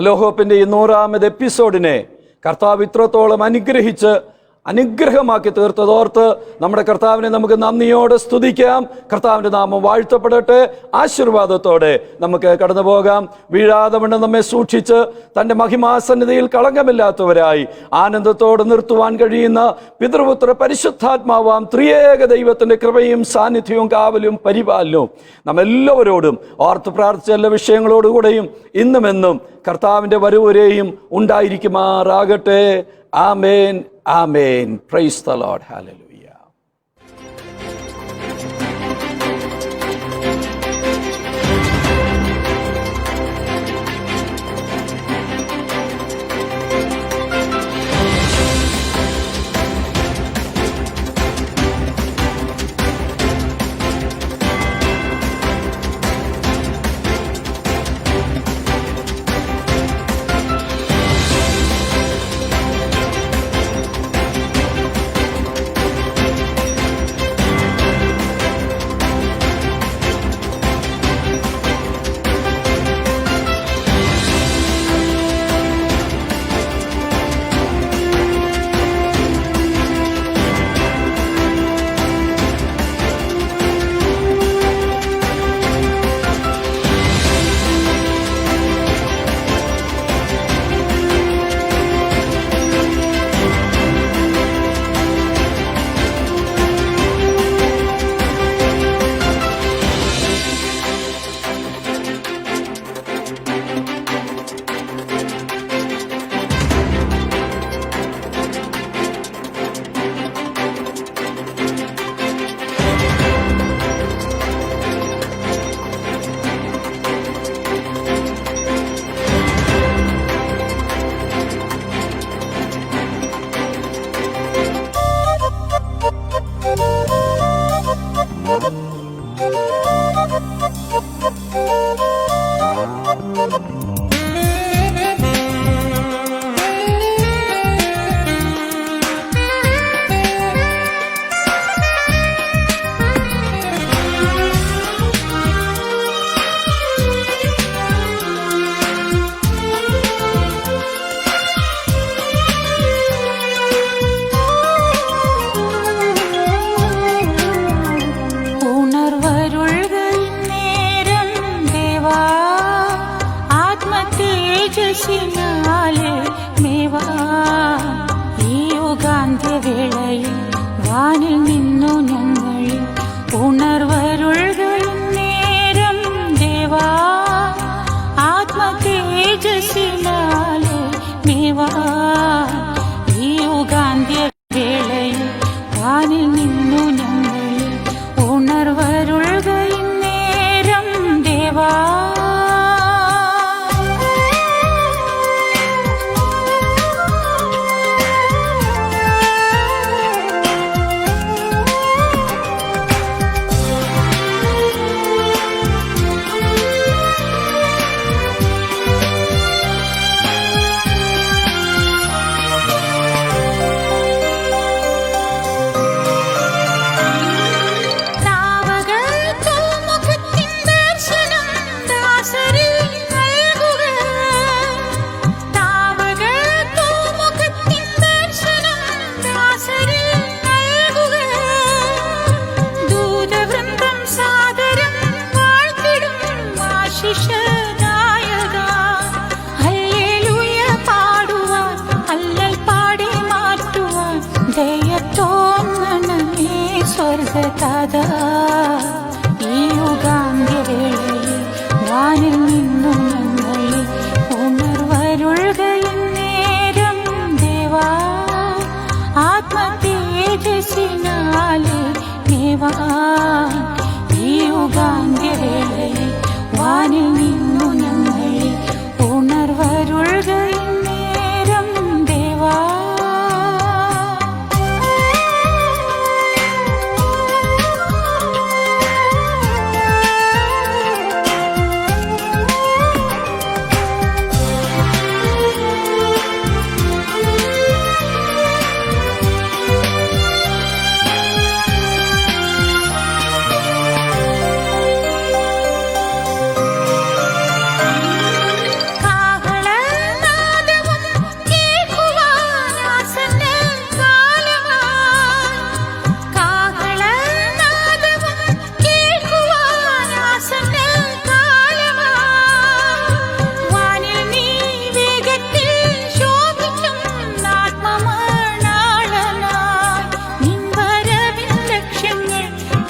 ഹലോ ഹോപ്പിൻ്റെ ഈ 100ാമത് എപ്പിസോഡിനെ കർത്താവ് ഇത്രത്തോളം അനുഗ്രഹമാക്കി തീർത്തതോർത്ത് നമ്മുടെ കർത്താവിനെ നമുക്ക് നന്ദിയോടെ സ്തുതിക്കാം. കർത്താവിൻ്റെ നാമം വാഴ്ത്തപ്പെടട്ടെ. ആശീർവാദത്തോടെ നമുക്ക് കടന്നു പോകാം. വീഴാതെ വണ്ണം നമ്മെ സൂക്ഷിച്ച് തൻ്റെ മഹിമാസന്നിധിയിൽ കളങ്കമില്ലാത്തവരായി ആനന്ദത്തോടെ നിർത്തുവാൻ കഴിയുന്ന പിതൃപുത്ര പരിശുദ്ധാത്മാവാം ത്രിയേക ദൈവത്തിൻ്റെ കൃപയും സാന്നിധ്യവും കാവലും പരിപാലനവും നമ്മെല്ലാവരോടും ഓർത്ത് പ്രാർത്ഥിച്ച എല്ലാ വിഷയങ്ങളോടുകൂടെയും ഇന്നുമെന്നും കർത്താവിൻ്റെ വരവുവരെയും ഉണ്ടായിരിക്കുമാറാകട്ടെ. ആമേൻ, ആമേൻ. Praise the lord. ഹല്ലേലൂയ.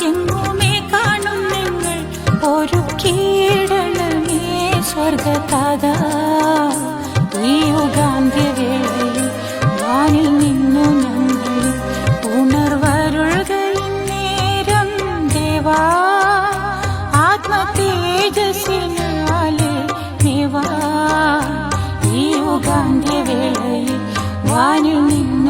എങ്ങുമേ കാണും നിങ്ങൾ ഒരു കീടണമേ സ്വർഗതാത. ഈ യുഗാന്ത്യവേളയിൽ വാനിൽ നിന്നു ഞങ്ങൾ ഉണർവരുൾകയും നേരം ദേവാ. ആത്മതേജസ്സിനാലെ ദേവാ ഈ യുഗാന്ത്യവേളയിൽ വാനിൽ നിന്നു